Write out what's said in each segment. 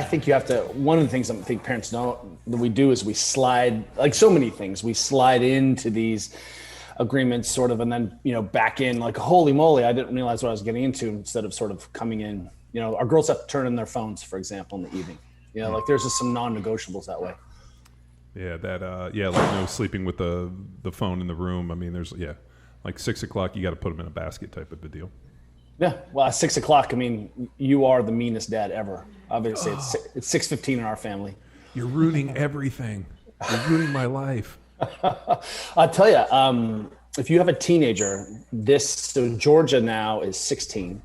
think you have to, one of the things I think parents don't, that we do is we slide, like so many things, we slide into these agreements sort of, and then, back in like, holy moly, I didn't realize what I was getting into, instead of sort of coming in, our girls have to turn in their phones, for example, in the evening, like there's just some non-negotiables that way. Yeah. Like no sleeping with the phone in the room. I mean, there's, like 6 o'clock, you got to put them in a basket type of a deal. Yeah. Well, at 6 o'clock, I mean, you are the meanest dad ever. Obviously it's 6:15 in our family. You're ruining everything. You're ruining my life. I'll tell you, if you have a teenager, so Georgia now is 16.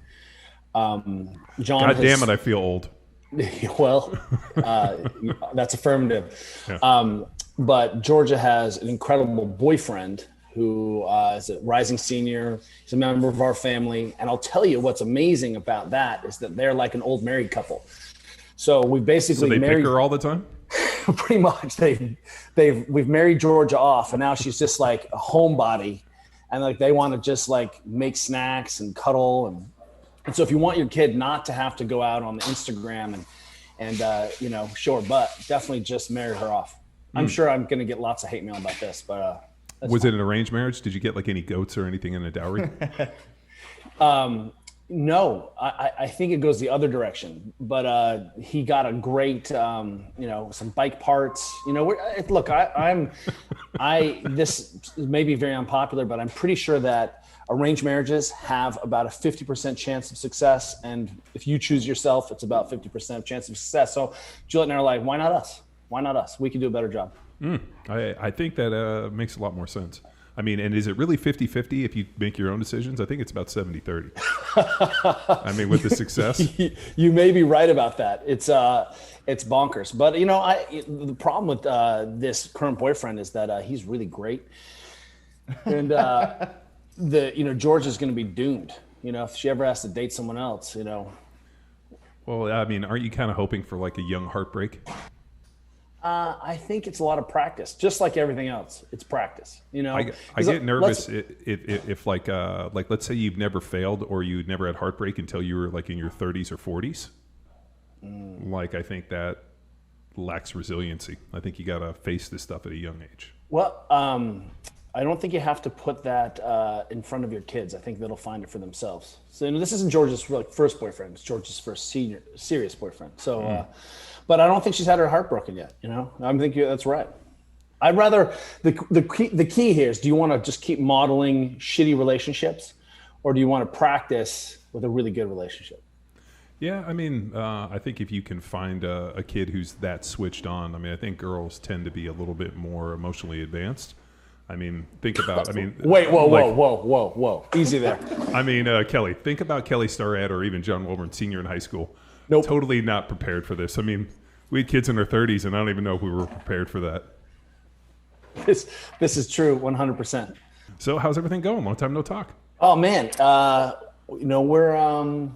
John, God damn it, I feel old. Well, that's affirmative. Yeah. But Georgia has an incredible boyfriend who is a rising senior. He's a member of our family. And I'll tell you what's amazing about that is that they're like an old married couple. So we basically pick her all the time? Pretty much. We've married Georgia off, and now she's just like a homebody. And like they want to just like make snacks and cuddle. And so if you want your kid not to have to go out on the Instagram and show her butt, definitely just marry her off. I'm sure I'm going to get lots of hate mail about this, but was it an arranged marriage? Did you get like any goats or anything in a dowry? No, I think it goes the other direction, but he got a great, some bike parts, look, this may be very unpopular, but I'm pretty sure that arranged marriages have about a 50% chance of success. And if you choose yourself, it's about 50% chance of success. So Juliet and I are like, why not us? Why not us? We can do a better job. I think that makes a lot more sense. I mean, and is it really 50-50 if you make your own decisions? I think it's about 70-30. I mean, with the success. You may be right about that. It's bonkers. But, the problem with this current boyfriend is that he's really great. And, George is going to be doomed, if she ever has to date someone else, Well, I mean, aren't you kind of hoping for like a young heartbreak? I think it's a lot of practice, just like everything else. It's practice, I get nervous if like let's say you've never failed or you never had heartbreak until you were like in your 30s or 40s. Like I think that lacks resiliency. I think you got to face this stuff at a young age. Well, I don't think you have to put that in front of your kids. I think they'll find it for themselves. So this isn't George's first boyfriend. It's George's first serious boyfriend. So. But I don't think she's had her heart broken yet. I think that's right. I'd rather the key here is: do you want to just keep modeling shitty relationships, or do you want to practice with a really good relationship? Yeah, I mean, I think if you can find a kid who's that switched on, I mean, I think girls tend to be a little bit more emotionally advanced. I mean, think about. Wait, whoa, easy there. I mean, Kelly. Think about Kelly Starrett or even John Wilburn, senior in high school. Nope. Totally not prepared for this. I mean, we had kids in their 30s, and I don't even know if we were prepared for that. This is true, 100%. So, how's everything going? Long time no talk. Oh man, we're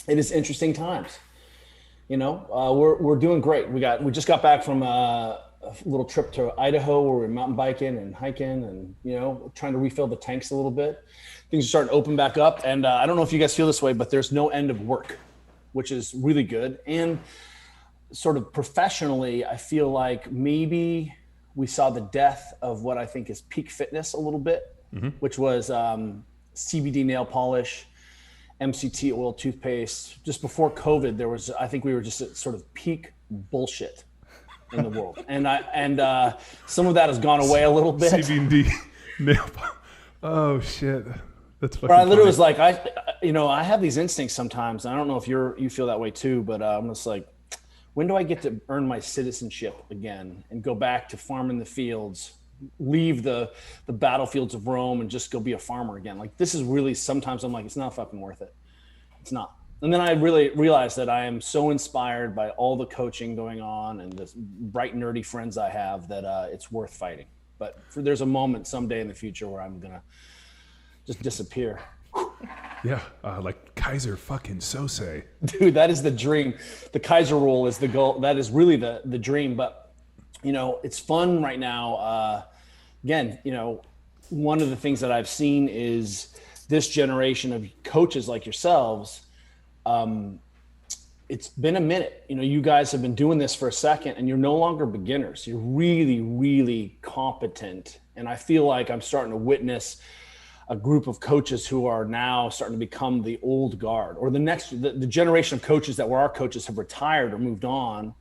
it is interesting times. We're doing great. We just got back from a little trip to Idaho where we're mountain biking and hiking, and trying to refill the tanks a little bit. Things are starting to open back up, and I don't know if you guys feel this way, but there's no end of work, which is really good. And sort of professionally, I feel like maybe we saw the death of what I think is peak fitness a little bit, which was CBD nail polish, MCT oil toothpaste. Just before COVID, I think we were just at sort of peak bullshit in the world. And some of that has gone away a little bit. CBD nail polish. Oh shit. That's fucking I literally funny. was like, I have these instincts sometimes. I don't know if you feel that way too, but I'm just like, when do I get to earn my citizenship again and go back to farming the fields, leave the battlefields of Rome and just go be a farmer again? Like, this is really, sometimes I'm like, it's not fucking worth it. It's not. And then I really realized that I am so inspired by all the coaching going on and the bright, nerdy friends I have that it's worth fighting. But there's a moment someday in the future where I'm going to just disappear. Yeah, like Kaiser fucking Sose. Dude, that is the dream. The Kaiser rule is the goal. That is really the dream. But, it's fun right now. Again, one of the things that I've seen is this generation of coaches like yourselves it's been a minute. You guys have been doing this for a second, and you're no longer beginners. You're really, really competent. And I feel like I'm starting to witness a group of coaches who are now starting to become the old guard, or the generation of coaches that were our coaches have retired or moved on.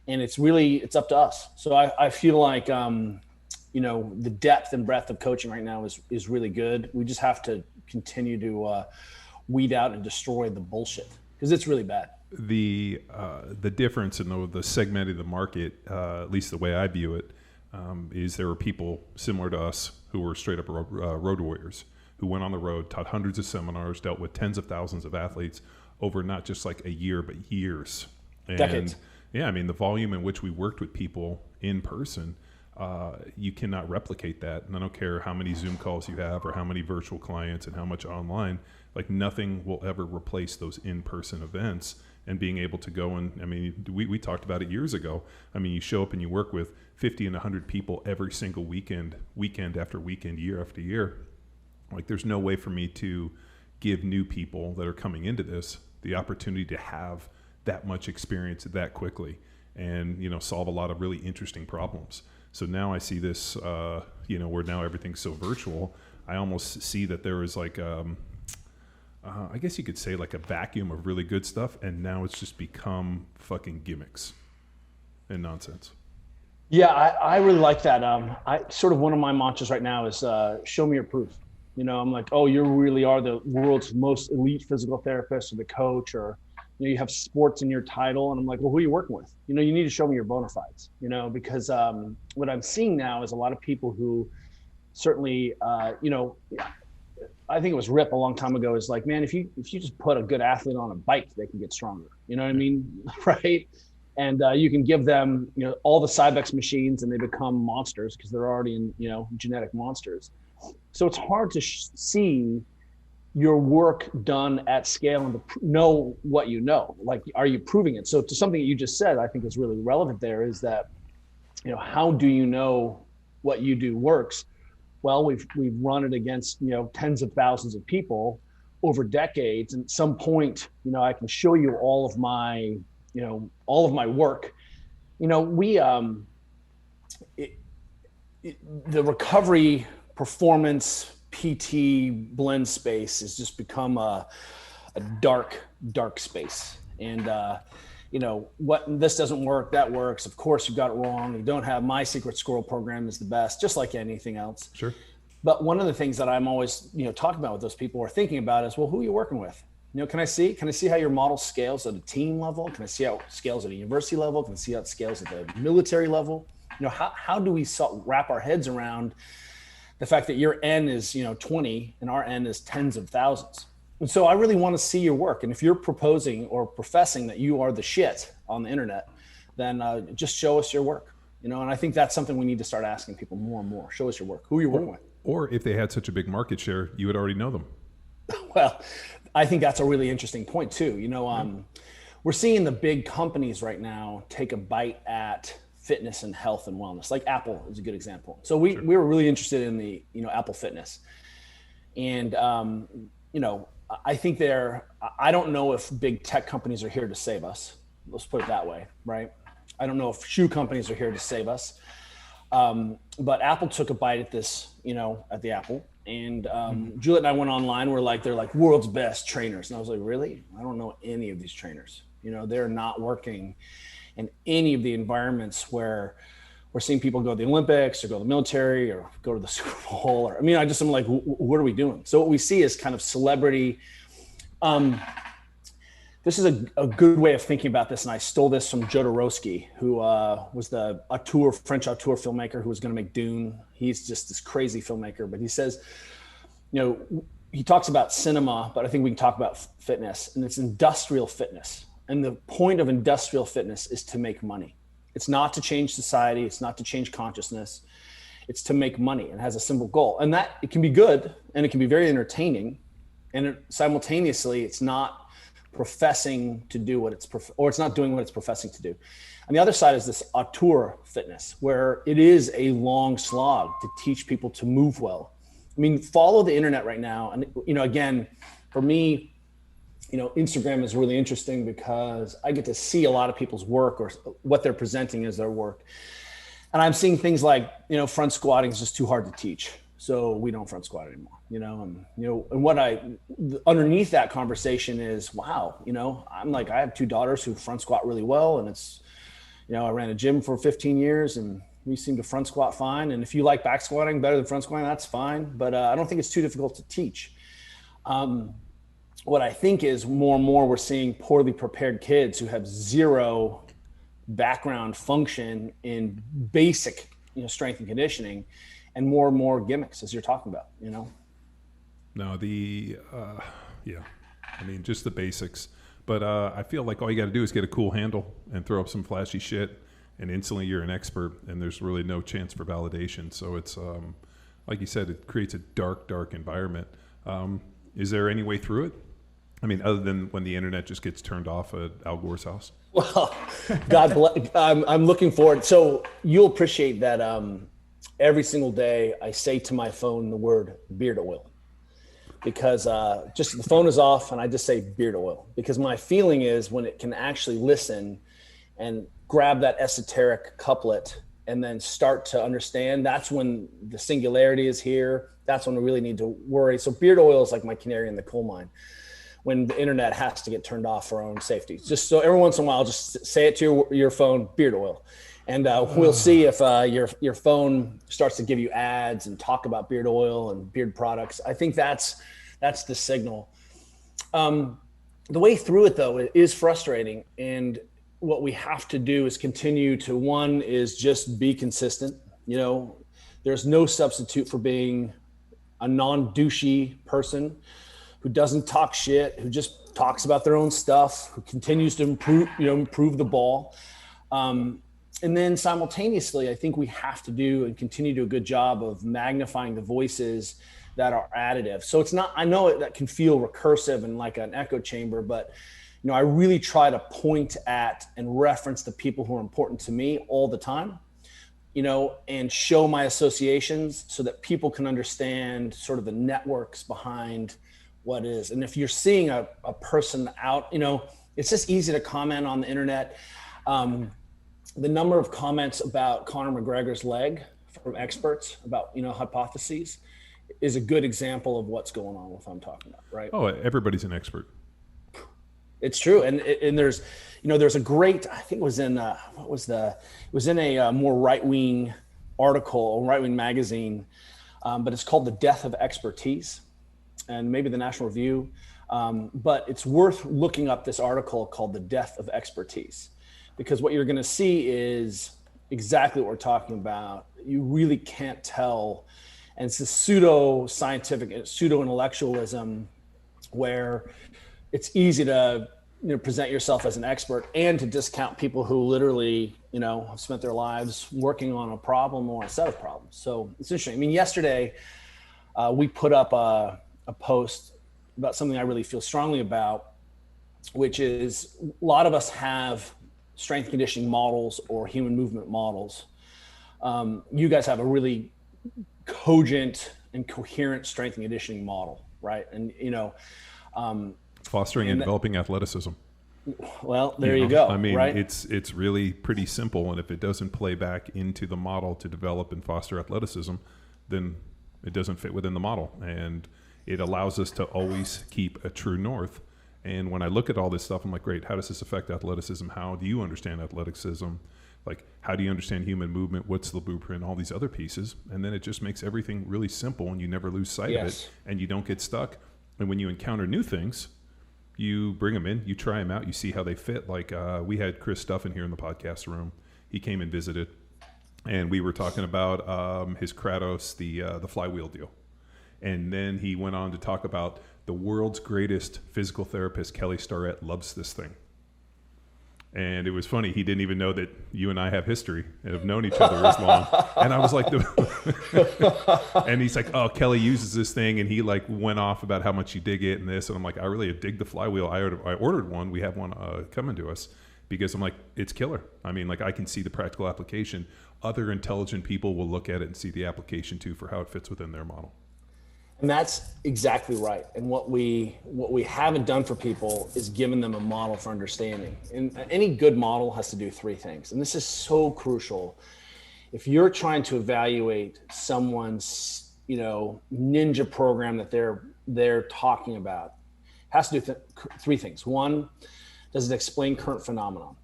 And it's up to us. So I feel like, the depth and breadth of coaching right now is really good. We just have to continue to weed out and destroy the bullshit, because it's really bad. The difference in the segment of the market, at least the way I view it, is there were people similar to us who were straight up road warriors, who went on the road, taught hundreds of seminars, dealt with tens of thousands of athletes over not just like a year, but years. And decades. Yeah, I mean, the volume in which we worked with people in person, you cannot replicate that. And I don't care how many Zoom calls you have or how many virtual clients and how much online, like nothing will ever replace those in-person events and being able to go and, I mean, we talked about it years ago. I mean, you show up and you work with 50 and 100 people every single weekend after weekend, year after year. Like there's no way for me to give new people that are coming into this the opportunity to have that much experience that quickly and, solve a lot of really interesting problems. So now I see this, where now everything's so virtual, I almost see that there is like, I guess you could say like a vacuum of really good stuff. And now it's just become fucking gimmicks and nonsense. Yeah, I really like that. I sort of, one of my mantras right now is show me your proof. I'm like, oh, you really are the world's most elite physical therapist or the coach, or you have sports in your title. And I'm like, well, who are you working with? You need to show me your bona fides, because what I'm seeing now is a lot of people who certainly, I think it was Rip a long time ago, is like, man, if you just put a good athlete on a bike, they can get stronger. You know what I mean? Right. And you can give them, all the Cybex machines and they become monsters because they're already in, genetic monsters. So it's hard to see your work done at scale and to know what you know. Like, are you proving it? So to something that you just said, I think is really relevant there is that, how do you know what you do works? Well, we've run it against, tens of thousands of people over decades. And at some point, I can show you all of my work. The recovery performance PT blend space has just become a dark space. And, what this doesn't work, that works. Of course, you got it wrong. You don't have my secret squirrel program is the best, just like anything else. Sure. But one of the things that I'm always, talking about with those people or thinking about is, well, who are you working with? Can I see how your model scales at a team level? Can I see how it scales at a university level? Can I see how it scales at the military level? How do we wrap our heads around the fact that your N is, 20 and our N is tens of thousands? And so I really want to see your work. And if you're proposing or professing that you are the shit on the internet, then just show us your work. And I think that's something we need to start asking people more and more. Show us your work. Who are you working with? Or if they had such a big market share, you would already know them. Well, I think that's a really interesting point too. We're seeing the big companies right now take a bite at fitness and health and wellness. Like Apple is a good example. So we were really interested in the, Apple Fitness. And, I think I don't know if big tech companies are here to save us. Let's put it that way, right? I don't know if shoe companies are here to save us. But Apple took a bite at this, at the Apple. And Juliet and I went online. They're like world's best trainers. And I was like, really? I don't know any of these trainers. They're not working in any of the environments where we're seeing people go to the Olympics or go to the military or go to the Super Bowl. I'm like, what are we doing? So what we see is kind of celebrity. This is a good way of thinking about this. And I stole this from Jodorowsky, who was the French auteur filmmaker who was going to make Dune. He's just this crazy filmmaker, but he says, he talks about cinema, but I think we can talk about fitness, and it's industrial fitness. And the point of industrial fitness is to make money. It's not to change society. It's not to change consciousness. It's to make money, and has a simple goal. And that it can be good and it can be very entertaining. And simultaneously, it's not professing to do what it's not doing what it's professing to do. On the other side is this auteur fitness, where it is a long slog to teach people to move well. Follow the internet right now. And, again, for me, Instagram is really interesting because I get to see a lot of people's work or what they're presenting as their work. And I'm seeing things like, front squatting is just too hard to teach. So we don't front squat anymore, and what underneath that conversation is, wow, I'm like, I have two daughters who front squat really well. And it's, I ran a gym for 15 years and we seem to front squat fine. And if you like back squatting better than front squatting, that's fine. But I don't think it's too difficult to teach. What I think is more and more we're seeing poorly prepared kids who have zero background function in basic, strength and conditioning, and more gimmicks, as you're talking about, No, yeah, I mean, just the basics. But I feel like all you got to do is get a cool handle and throw up some flashy shit, and instantly you're an expert, and there's really no chance for validation. So it's, like you said, it creates a dark environment. Is there any way through it? I mean, other than when the internet just gets turned off at Al Gore's house? Well, God bless. I'm looking forward. So you'll appreciate that every single day I say to my phone the word beard oil, because just the phone is off and I just say beard oil, because my feeling is when it can actually listen and grab that esoteric couplet and then start to understand, that's when the singularity is here. That's when we really need to worry. So beard oil is like my canary in the coal mine when the internet has to get turned off for our own safety. Just so every once in a while, just say it to your phone, beard oil. And we'll see if your phone starts to give you ads and talk about beard oil and beard products. I think that's the signal. The way through it, though, it is frustrating. And what we have to do is continue to, one is just be consistent. There's no substitute for being a non-douchey person who doesn't talk shit, who just talks about their own stuff, who continues to improve the ball. And then simultaneously, I think we have to do and continue to do a good job of magnifying the voices that are additive. So it's not, I know that can feel recursive and like an echo chamber, but I really try to point at and reference the people who are important to me all the time, and show my associations so that people can understand sort of the networks behind what is. And if you're seeing a person out, it's just easy to comment on the internet. The number of comments about Conor McGregor's leg from experts about, hypotheses is a good example of what's going on with what I'm talking about, right? Oh, everybody's an expert. It's true. And there's, there's a great, I think it was in, it was in a more right-wing article, a right-wing magazine, but it's called The Death of Expertise, and maybe the National Review. But it's worth looking up this article called The Death of Expertise, because what you're going to see is exactly what we're talking about. You really can't tell. And it's this pseudo-scientific, pseudo-intellectualism where it's easy to present yourself as an expert and to discount people who literally, have spent their lives working on a problem or a set of problems. So it's interesting. I mean, yesterday we put up a post about something I really feel strongly about, which is a lot of us have strength conditioning models or human movement models. You guys have a really cogent and coherent strength and conditioning model, right? And, fostering and developing athleticism. Well, there you go. I mean, right? it's really pretty simple. And if it doesn't play back into the model to develop and foster athleticism, then it doesn't fit within the model. And it allows us to always keep a true north. And when I look at all this stuff, I'm like, great, how does this affect athleticism? How do you understand athleticism? Like, how do you understand human movement? What's the blueprint? All these other pieces. And then it just makes everything really simple and you never lose sight of it and you don't get stuck. And when you encounter new things, you bring them in, you try them out, you see how they fit. Like we had Chris Stuffin here in the podcast room. He came and visited, and we were talking about his Kratos, the flywheel deal. And then he went on to talk about the world's greatest physical therapist, Kelly Starrett, loves this thing. And it was funny. He didn't even know that you and I have history and have known each other as long. And I was like, and he's like, oh, Kelly uses this thing. And he like went off about how much you dig it and this. And I'm like, I really dig the flywheel. I ordered one. We have one coming to us because I'm like, it's killer. I mean, like I can see the practical application. Other intelligent people will look at it and see the application too for how it fits within their model. And that's exactly right. And what we haven't done for people is given them a model for understanding. And any good model has to do three things. And this is so crucial. If you're trying to evaluate someone's, ninja program that they're talking about, it has to do three things. One, does it explain current phenomenon?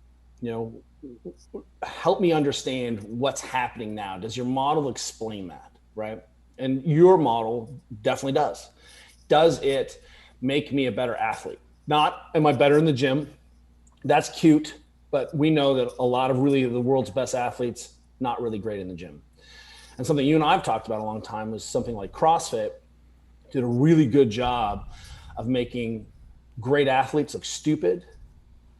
Help me understand what's happening now. Does your model explain that, right? And your model definitely does. Does it make me a better athlete? Not, am I better in the gym? That's cute, but we know that a lot of really the world's best athletes, not really great in the gym. And something you and I have talked about a long time was something like CrossFit did a really good job of making great athletes look stupid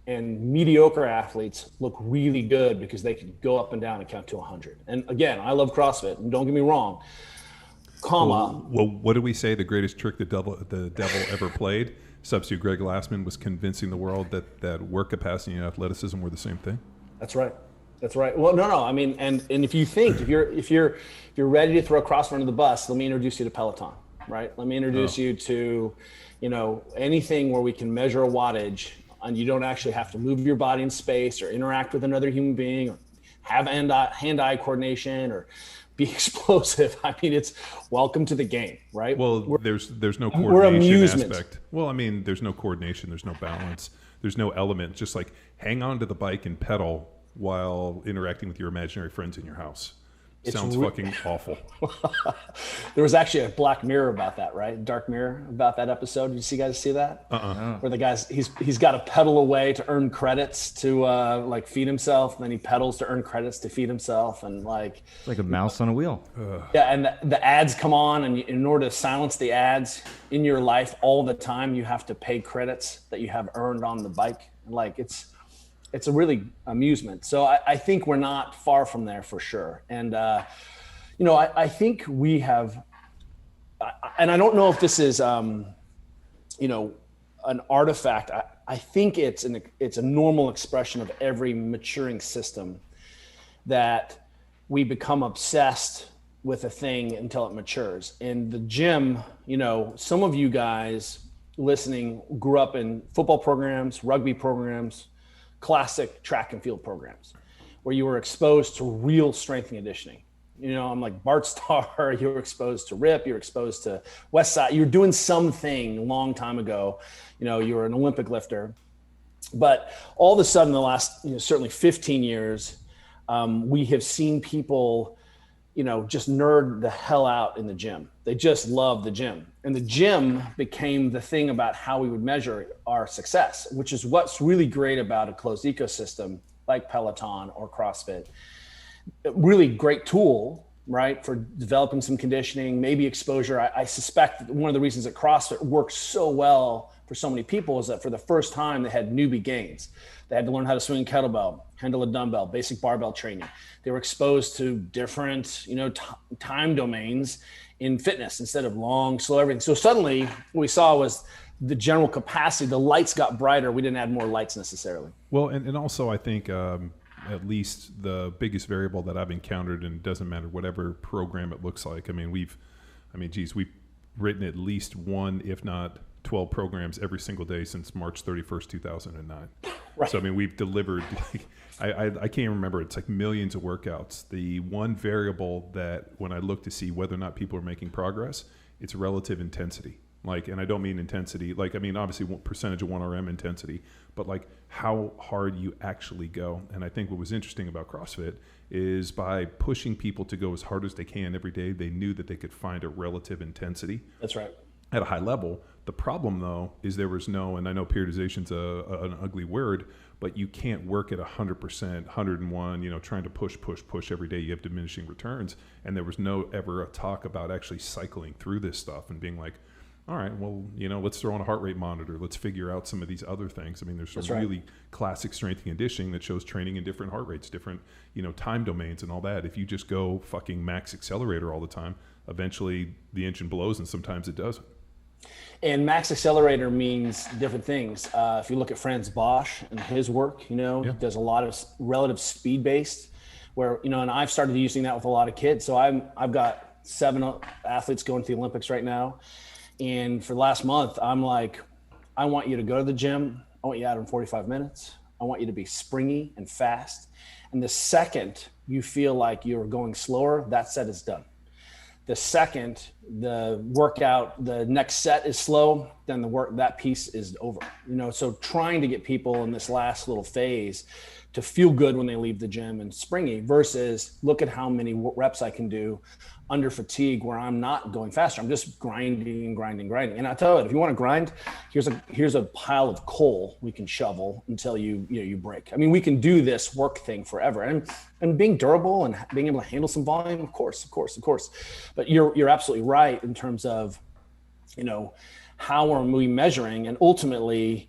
and mediocre athletes look really good because they could go up and down and count to 100. And again, I love CrossFit, and don't get me wrong, Well, what do we say the greatest trick the devil ever played? Substitute Greg Glassman was convincing the world that work capacity and athleticism were the same thing. That's right. Well, no. I mean, and if you think if you're ready to throw CrossFit under the bus, let me introduce you to Peloton, right? Let me introduce you to, anything where we can measure a wattage, and you don't actually have to move your body in space or interact with another human being or have hand-eye coordination or be explosive. I mean, it's welcome to the game, right? Well, there's no coordination aspect. Well, I mean, there's no coordination, there's no balance, there's no element. Just like hang on to the bike and pedal while interacting with your imaginary friends in your house. Sounds fucking awful. There was actually a Black Mirror about that, right? Dark Mirror about that episode. Did you guys see that? Where the guy's he's got to pedal away to earn credits to feed himself, and then he pedals to earn credits to feed himself, and it's like a mouse on a wheel. Yeah, and the ads come on, and in order to silence the ads in your life all the time, you have to pay credits that you have earned on the bike. It's a really amusement. So I think we're not far from there for sure. And, I think we have, and I don't know if this is, an artifact. I think it's a normal expression of every maturing system that we become obsessed with a thing until it matures. In the gym, some of you guys listening grew up in football programs, rugby programs, classic track and field programs where you were exposed to real strength and conditioning. I'm like Bart Starr, you were exposed to RIP, you were exposed to West Side, you were doing something a long time ago, you were an Olympic lifter. But all of a sudden the last, certainly 15 years, we have seen people, just nerd the hell out in the gym. They just love the gym. And the gym became the thing about how we would measure our success, which is what's really great about a closed ecosystem like Peloton or CrossFit. A really great tool, right, for developing some conditioning, maybe exposure. I suspect that one of the reasons that CrossFit works so well for so many people is that for the first time they had newbie gains. They had to learn how to swing a kettlebell, handle a dumbbell, basic barbell training. They were exposed to different, time domains in fitness instead of long, slow everything. So suddenly what we saw was the general capacity, the lights got brighter. We didn't add more lights necessarily. Well, and also I think at least the biggest variable that I've encountered, and it doesn't matter whatever program it looks like. we've written at least one, if not 12 programs every single day since March 31st, 2009. Right. So, we've delivered, I can't remember, it's like millions of workouts. The one variable that when I look to see whether or not people are making progress, it's relative intensity. And I don't mean intensity, obviously percentage of 1RM intensity, but how hard you actually go. And I think what was interesting about CrossFit is by pushing people to go as hard as they can every day, they knew that they could find a relative intensity. That's right. At a high level. The problem, though, is there was no, and I know periodization's an ugly word, but you can't work at 100%, 101, trying to push every day. You have diminishing returns. And there was no ever a talk about actually cycling through this stuff and being like, all right, well, let's throw on a heart rate monitor. Let's figure out some of these other things. There's some really classic strength and conditioning that shows training in different heart rates, different, time domains and all that. If you just go fucking max accelerator all the time, eventually the engine blows, and sometimes it doesn't. And max accelerator means different things. If you look at Franz Bosch and his work, he does a lot of relative speed based where, and I've started using that with a lot of kids. So I've got 7 athletes going to the Olympics right now. And for the last month, I'm like, I want you to go to the gym. I want you out in 45 minutes. I want you to be springy and fast. And the second you feel like you're going slower, that set is done. The second the workout, the next set is slow, then that piece is over. So trying to get people in this last little phase to feel good when they leave the gym and springy versus look at how many reps I can do under fatigue where I'm not going faster. I'm just grinding. And I tell you, if you want to grind, here's a pile of coal we can shovel until you break. I mean, we can do this work thing forever. And being durable and being able to handle some volume, of course. But you're absolutely right in terms of, how are we measuring? And ultimately,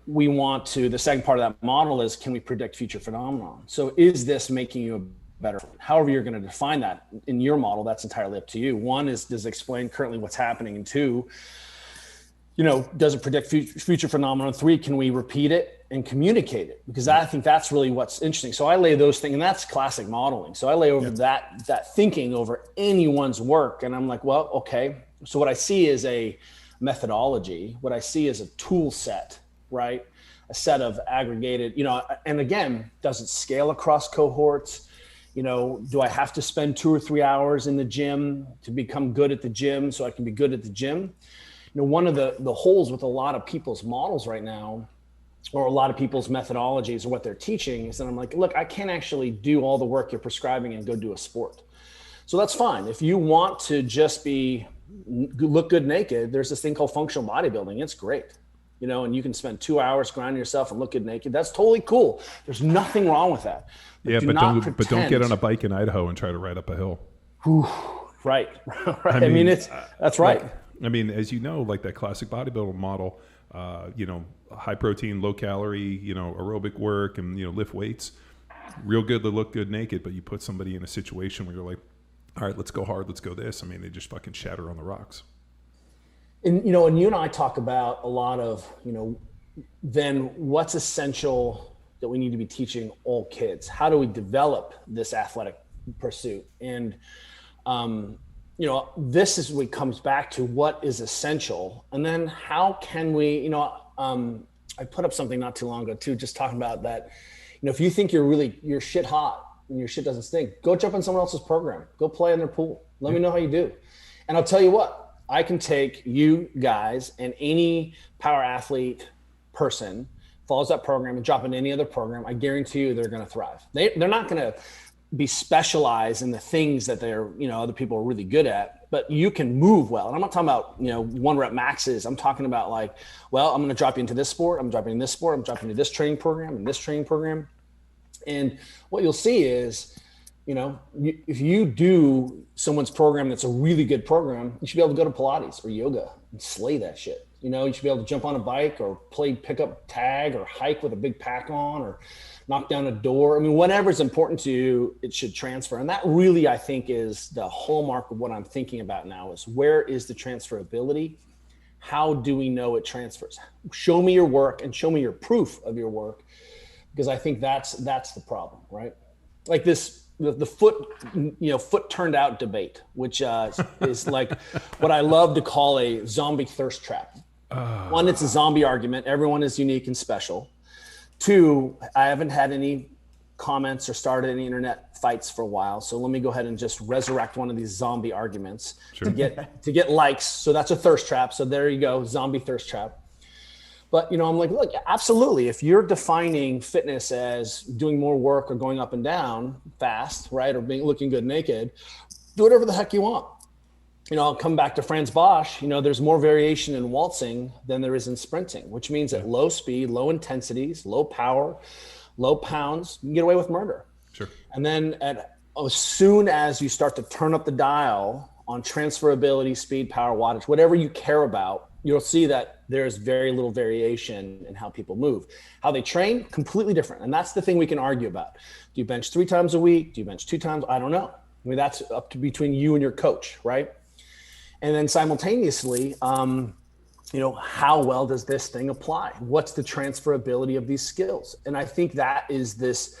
we want to, the second part of that model is, can we predict future phenomenon? So is this making you a better, however you're going to define that in your model, that's entirely up to you. One is, does it explain currently what's happening? And two, does it predict future phenomenon? Three, can we repeat it and communicate it? Because I think that's really what's interesting. So I lay those things, and that's classic modeling. So I lay over that thinking over anyone's work. And I'm like, well, okay. So what I see is a methodology. What I see is a tool set, right? A set of aggregated, and again, does it scale across cohorts? Do I have to spend 2 or 3 hours in the gym to become good at the gym so I can be good at the gym? One of the holes with a lot of people's models right now, or a lot of people's methodologies or what they're teaching, is that I'm like, look, I can't actually do all the work you're prescribing and go do a sport. So that's fine. If you want to just look good naked, there's this thing called functional bodybuilding. It's great. And you can spend 2 hours grinding yourself and look good naked. That's totally cool. There's nothing wrong with that. But don't get on a bike in Idaho and try to ride up a hill. Right. I mean, that's right. As you know, like that classic bodybuilding model, high protein, low calorie, aerobic work and, lift weights, real good to look good naked. But you put somebody in a situation where you're like, all right, let's go hard. Let's go this. They just fucking shatter on the rocks. And, and you and I talk about a lot of, then what's essential that we need to be teaching all kids? How do we develop this athletic pursuit? And, this is what comes back to what is essential. And then how can we, I put up something not too long ago too, just talking about that, if you think you're shit hot and your shit doesn't stink, go jump in someone else's program, go play in their pool. Let me know how you do. And I'll tell you what, I can take you guys and any power athlete person follows that program and drop in any other program. I guarantee you they're going to thrive. They're not going to be specialized in the things that other people are really good at, but you can move well. And I'm not talking about, 1 rep maxes. I'm talking about like, well, I'm going to drop you into this sport. I'm dropping in this sport. I'm dropping into this training program and this training program. And what you'll see is, if you do someone's program that's a really good program, you should be able to go to Pilates or yoga and slay that shit. You should be able to jump on a bike or play pickup tag or hike with a big pack on or knock down a door. Whatever's important to you, it should transfer. And that really, I think, is the hallmark of what I'm thinking about now is, where is the transferability? How do we know it transfers? Show me your work and show me your proof of your work, because I think that's the problem, right? Like the foot turned out debate, which is like what I love to call a zombie thirst trap. One, it's a zombie argument. Everyone is unique and special. Two, I haven't had any comments or started any internet fights for a while. So let me go ahead and just resurrect one of these zombie arguments to get likes. So that's a thirst trap. So there you go, zombie thirst trap. But, I'm like, look, absolutely. If you're defining fitness as doing more work or going up and down fast, right, or looking good naked, do whatever the heck you want. I'll come back to Franz Bosch. There's more variation in waltzing than there is in sprinting, which means at low speed, low intensities, low power, low pounds, you can get away with murder. Sure. And then as soon as you start to turn up the dial on transferability, speed, power, wattage, whatever you care about, you'll see that there's very little variation in how people move. How they train, completely different. And that's the thing we can argue about. Do you bench 3 times a week? Do you bench 2 times? I don't know. That's up to between you and your coach, right? And then simultaneously, how well does this thing apply? What's the transferability of these skills? And I think that is this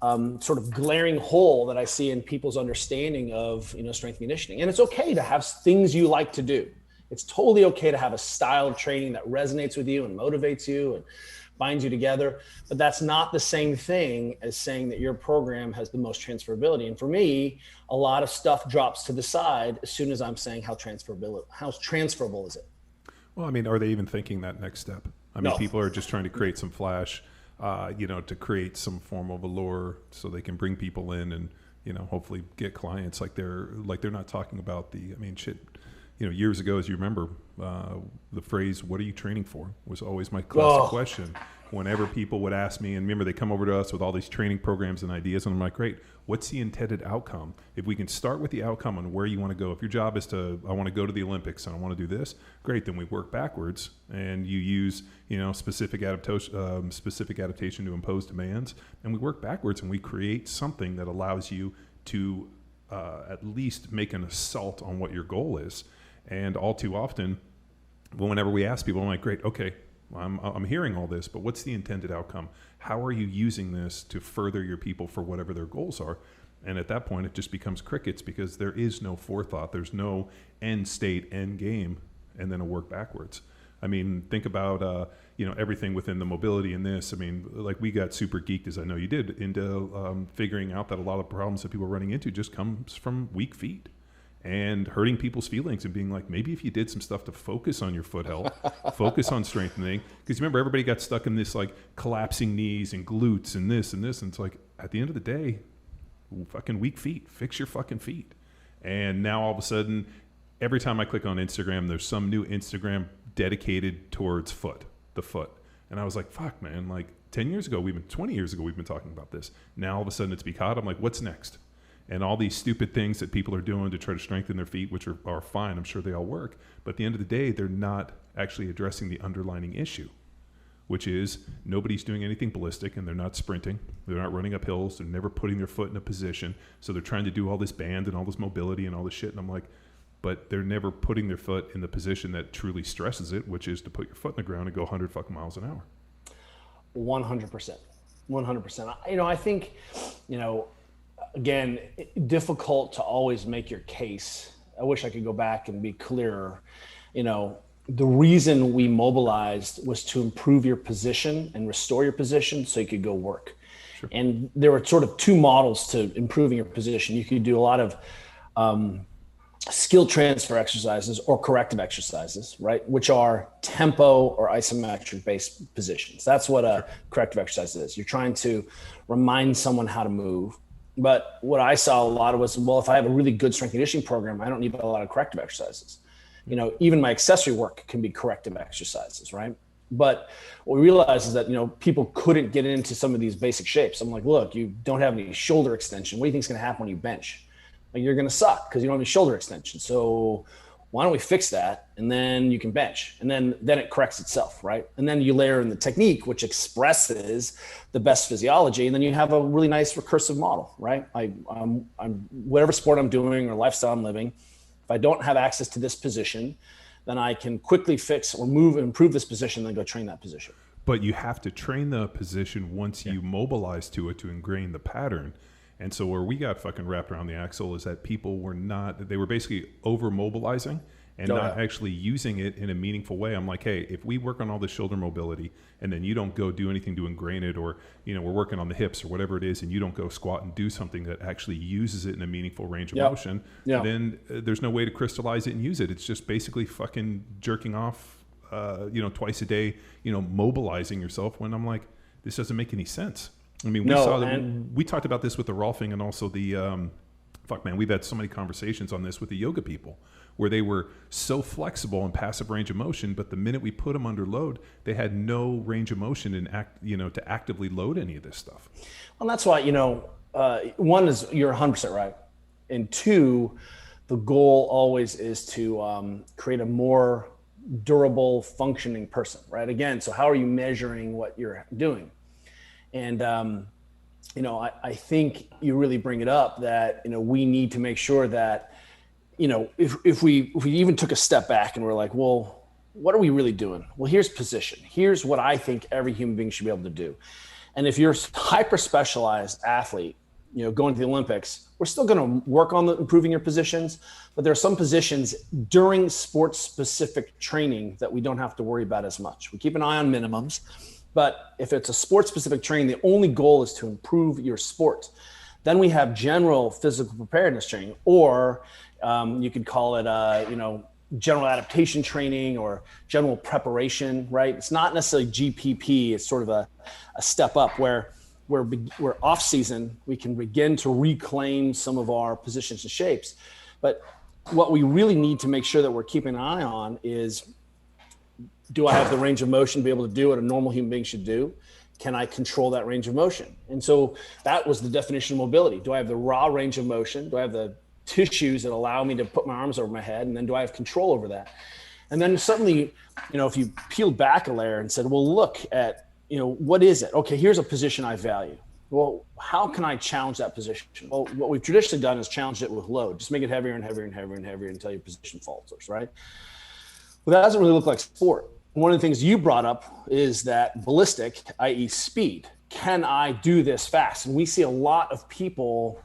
sort of glaring hole that I see in people's understanding of, strength conditioning. And it's okay to have things you like to do. It's totally okay to have a style of training that resonates with you and motivates you and binds you together. But that's not the same thing as saying that your program has the most transferability. And for me, a lot of stuff drops to the side as soon as I'm saying how transferable is it? Well, I mean, are they even thinking that next step? I mean, No. people are just trying to create some flash, to create some form of allure so they can bring people in and, hopefully get clients. Like they're not talking about years ago, as you remember, the phrase, "What are you training for?" was always my classic question. Whenever people would ask me, and remember, they come over to us with all these training programs and ideas, and I'm like, great, what's the intended outcome? If we can start with the outcome on where you want to go, if your job is I want to go to the Olympics and I want to do this, great, then we work backwards and you use, specific adaptation to impose demands, and we work backwards and we create something that allows you to at least make an assault on what your goal is. And all too often, whenever we ask people, I'm like, great, okay, I'm hearing all this, but what's the intended outcome? How are you using this to further your people for whatever their goals are? And at that point, it just becomes crickets because there is no forethought. There's no end state, end game, and then a work backwards. I mean, think about, everything within the mobility in this. I mean, like we got super geeked, as I know you did, into figuring out that a lot of problems that people are running into just comes from weak feet. And hurting people's feelings and being like, maybe if you did some stuff to focus on your foot health, focus on strengthening. Because remember, everybody got stuck in this like collapsing knees and glutes and this and this. And it's like, at the end of the day, fucking weak feet, fix your fucking feet. And now all of a sudden, every time I click on Instagram, there's some new Instagram dedicated towards the foot. And I was like, fuck, man, like 20 years ago, we've been talking about this. Now all of a sudden it's become, I'm like, what's next? And all these stupid things that people are doing to try to strengthen their feet, which are fine. I'm sure they all work. But at the end of the day, they're not actually addressing the underlying issue, which is nobody's doing anything ballistic and they're not sprinting. They're not running up hills. They're never putting their foot in a position. So they're trying to do all this band and all this mobility and all this shit. And I'm like, but they're never putting their foot in the position that truly stresses it, which is to put your foot in the ground and go 100 fucking miles an hour. 100%. 100%. I think, again, difficult to always make your case. I wish I could go back and be clearer. The reason we mobilized was to improve your position and restore your position so you could go work. Sure. And there were sort of two models to improving your position. You could do a lot of skill transfer exercises or corrective exercises, right? Which are tempo or isometric based positions. That's what a corrective exercise is. You're trying to remind someone how to move. But what I saw a lot of was, well, if I have a really good strength conditioning program, I don't need a lot of corrective exercises. Even my accessory work can be corrective exercises, right? But what we realized is that, people couldn't get into some of these basic shapes. I'm like, look, you don't have any shoulder extension. What do you think is going to happen when you bench? Like, you're going to suck because you don't have any shoulder extension. So why don't we fix that? And then you can bench, and then it corrects itself, right? And then you layer in the technique, which expresses the best physiology. And then you have a really nice recursive model, right? I'm whatever sport I'm doing or lifestyle I'm living, if I don't have access to this position, then I can quickly fix or improve this position, then go train that position. But you have to train the position once you mobilize to it to ingrain the pattern. And so where we got fucking wrapped around the axle is that people they were basically over mobilizing and not actually using it in a meaningful way. I'm like, hey, if we work on all the shoulder mobility and then you don't go do anything to ingrain it, or, we're working on the hips or whatever it is, and you don't go squat and do something that actually uses it in a meaningful range of motion, then there's no way to crystallize it and use it. It's just basically fucking jerking off, twice a day, mobilizing yourself, when I'm like, this doesn't make any sense. I mean, we talked about this with the Rolfing and also the, we've had so many conversations on this with the yoga people, where they were so flexible and passive range of motion, but the minute we put them under load, they had no range of motion to actively load any of this stuff. Well, that's why, one is you're 100% right. And two, the goal always is to create a more durable, functioning person, right? Again, so how are you measuring what you're doing? And, I think you really bring it up that, we need to make sure that, if we even took a step back and we're like, well, what are we really doing? Well, here's position. Here's what I think every human being should be able to do. And if you're a hyper specialized athlete, going to the Olympics, we're still going to work on improving your positions, but there are some positions during sports specific training that we don't have to worry about as much. We keep an eye on minimums, but if it's a sports specific training, the only goal is to improve your sport. Then we have general physical preparedness training, or you could call it, general adaptation training or general preparation, right? It's not necessarily GPP. It's sort of a step up where we're off season. We can begin to reclaim some of our positions and shapes. But what we really need to make sure that we're keeping an eye on is, do I have the range of motion to be able to do what a normal human being should do? Can I control that range of motion? And so that was the definition of mobility. Do I have the raw range of motion? Do I have the tissues that allow me to put my arms over my head? And then do I have control over that? And then suddenly, if you peeled back a layer and said, well, look at, what is it? Okay, here's a position I value. Well, how can I challenge that position? Well, what we've traditionally done is challenge it with load. Just make it heavier and heavier and heavier and heavier until your position falters, right? Well, that doesn't really look like sport. One of the things you brought up is that ballistic, i.e. speed. Can I do this fast? And we see a lot of people,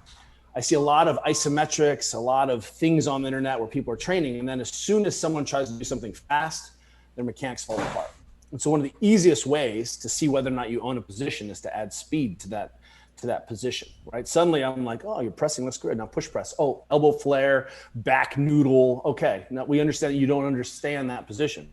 I see a lot of isometrics, a lot of things on the internet where people are training. And then as soon as someone tries to do something fast, their mechanics fall apart. And so one of the easiest ways to see whether or not you own a position is to add speed to that position, right? Suddenly I'm like, oh, your pressing looks good. Now push press. Oh, elbow flare, back noodle. Okay, now we understand that you don't understand that position.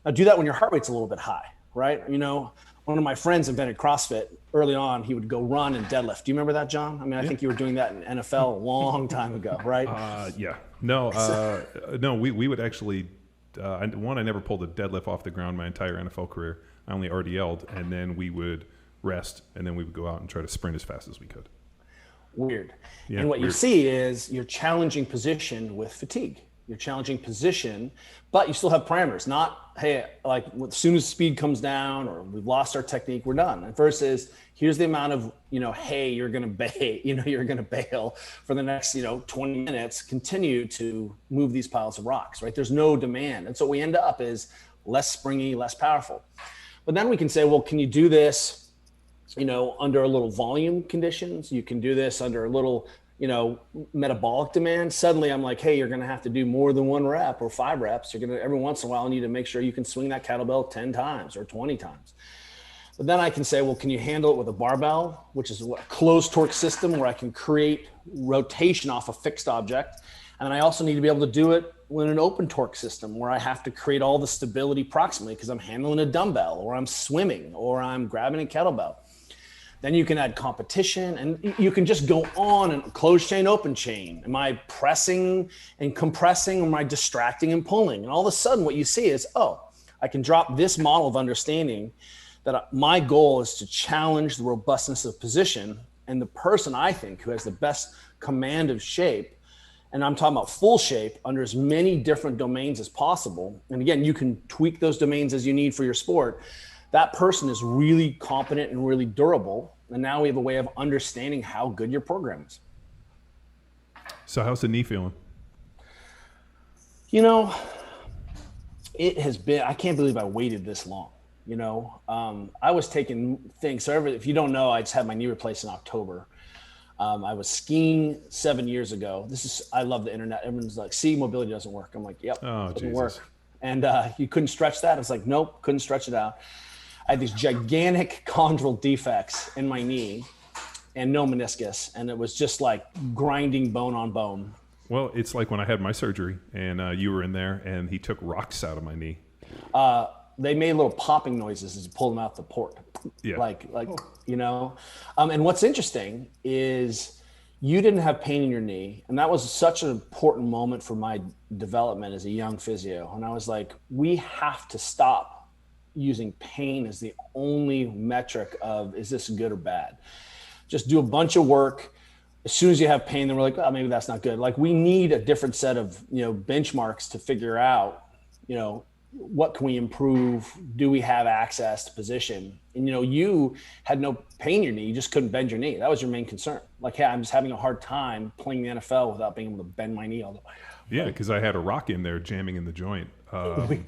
Now do that when your heart rate's a little bit high, right? One of my friends invented CrossFit. Early on, he would go run and deadlift. Do you remember that, John? I mean, I think you were doing that in NFL a long time ago, right? Yeah. No, we would actually, I never pulled a deadlift off the ground my entire NFL career. I only RDL'd, and then we would rest, and then we would go out and try to sprint as fast as we could. Weird. Yeah, and what you see is you're challenging position with fatigue. You're challenging position, but you still have parameters. Not, hey, like as soon as speed comes down or we've lost our technique, we're done. And versus, here's the amount of, hey, you're going to bail for the next, 20 minutes, continue to move these piles of rocks, right? There's no demand. And so what we end up is less springy, less powerful. But then we can say, well, can you do this, under a little volume conditions? You can do this under a little, metabolic demand. Suddenly I'm like, hey, you're going to have to do more than 1 rep or 5 reps. You're going to, every once in a while, need to make sure you can swing that kettlebell 10 times or 20 times. But then I can say, well, can you handle it with a barbell, which is a closed torque system where I can create rotation off a fixed object. And then I also need to be able to do it with an open torque system where I have to create all the stability proximally because I'm handling a dumbbell or I'm swimming or I'm grabbing a kettlebell. Then you can add competition and you can just go on and closed chain, open chain. Am I pressing and compressing or am I distracting and pulling? And all of a sudden what you see is, oh, I can drop this model of understanding that my goal is to challenge the robustness of position, and the person I think who has the best command of shape, and I'm talking about full shape under as many different domains as possible. And again, you can tweak those domains as you need for your sport. That person is really competent and really durable. And now we have a way of understanding how good your program is. So how's the knee feeling? It has been, I can't believe I waited this long. I was taking things. So if you don't know, I just had my knee replaced in October. I was skiing 7 years ago. I love the internet. Everyone's like, see, mobility doesn't work. I'm like, yep, doesn't work. And you couldn't stretch that. I was like, nope, couldn't stretch it out. I had these gigantic chondral defects in my knee and no meniscus. And it was just like grinding bone on bone. Well, it's like when I had my surgery and you were in there and he took rocks out of my knee. They made little popping noises as you pulled them out the port. Yeah. And what's interesting is you didn't have pain in your knee. And that was such an important moment for my development as a young physio. And I was like, we have to stop using pain as the only metric of, is this good or bad? Just do a bunch of work. As soon as you have pain, then we're like, oh, maybe that's not good. Like we need a different set of, benchmarks to figure out, what can we improve? Do we have access to position? And, you had no pain in your knee. You just couldn't bend your knee. That was your main concern. Like, hey, I'm just having a hard time playing the NFL without being able to bend my knee all the way. Yeah, because I had a rock in there jamming in the joint.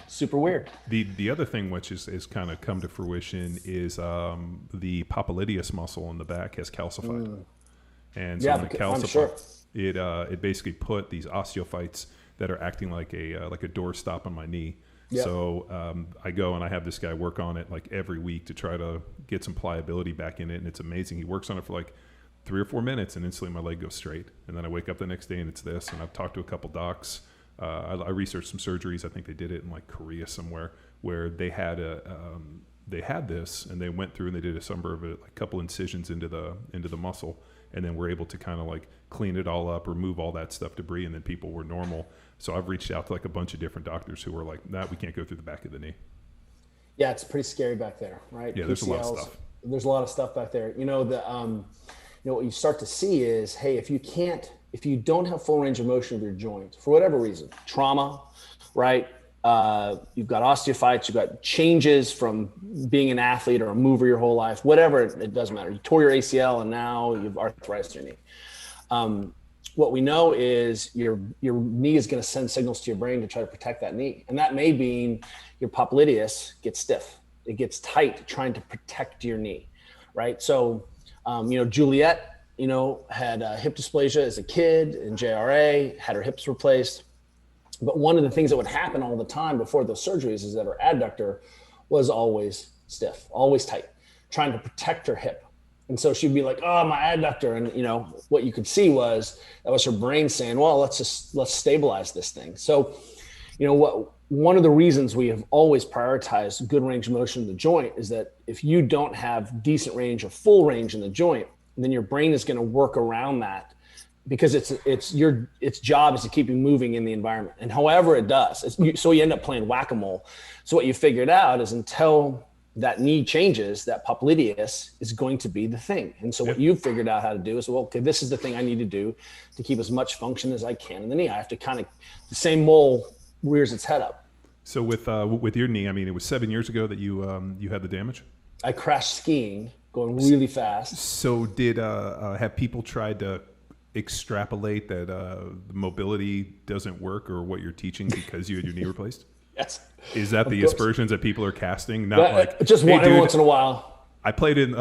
Super weird. The other thing which is kind of come to fruition is the popliteus muscle in the back has calcified, and so when it calcified, I'm sure. it basically put these osteophytes that are acting like a doorstop on my knee. Yep. So I go and I have this guy work on it like every week to try to get some pliability back in it, and it's amazing. He works on it for like 3 or 4 minutes, and instantly my leg goes straight. And then I wake up the next day and it's this. And I've talked to a couple docs. I researched some surgeries. I think they did it in like Korea somewhere, where they had this, and they went through and they did a number of it, like a couple incisions into the muscle, and then were able to kind of like clean it all up, remove all that stuff, debris, and then people were normal. So I've reached out to like a bunch of different doctors who were like, "Nah, we can't go through the back of the knee." Yeah, it's pretty scary back there, right? Yeah, there's a lot of stuff. There's a lot of stuff back there. What you start to see is, hey, if you don't have full range of motion of your joint for whatever reason, trauma, right? You've got osteophytes, you've got changes from being an athlete or a mover your whole life, whatever, it doesn't matter. You tore your ACL and now you have arthritis in your knee. What we know is your knee is going to send signals to your brain to try to protect that knee. And that may mean your popliteus gets stiff. It gets tight trying to protect your knee, right? So, Juliet, had hip dysplasia as a kid in JRA, had her hips replaced. But one of the things that would happen all the time before those surgeries is that her adductor was always stiff, always tight, trying to protect her hip. And so she'd be like, "Oh, my adductor." And, what you could see was that was her brain saying, "Well, let's stabilize this thing." So, one of the reasons we have always prioritized good range of motion in the joint is that if you don't have decent range or full range in the joint, then your brain is going to work around that, because its job is to keep you moving in the environment. And however it does, so you end up playing whack-a-mole. So what you figured out is until that knee changes, that popliteus is going to be the thing. And so what you've figured out how to do is, well, okay, this is the thing I need to do to keep as much function as I can in the knee. I have to the same mole rears its head up. So with your knee, I mean, it was 7 years ago that you had the damage? I crashed skiing going really fast. So did have people tried to extrapolate that the mobility doesn't work, or what you're teaching, because you had your knee replaced? Yes. Is that the aspersions that people are casting? Not like just one every once in a while. I played in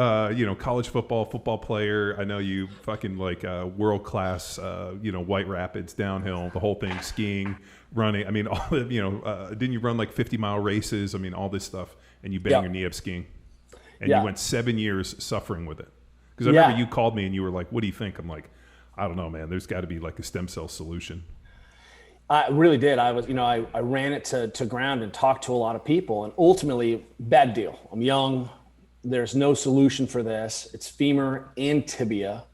college football player. I know you fucking like world class White Rapids downhill, the whole thing, skiing, running. I mean, all didn't you run like 50-mile races? I mean, all this stuff, and you bang your knee up skiing, and you went 7 years suffering with it. Because I remember you called me and you were like, "What do you think?" I'm like, "I don't know, man. There's got to be like a stem cell solution." I really did. I was, I ran it to ground and talked to a lot of people, and ultimately, bad deal. I'm young. There's no solution for this. It's femur and tibia.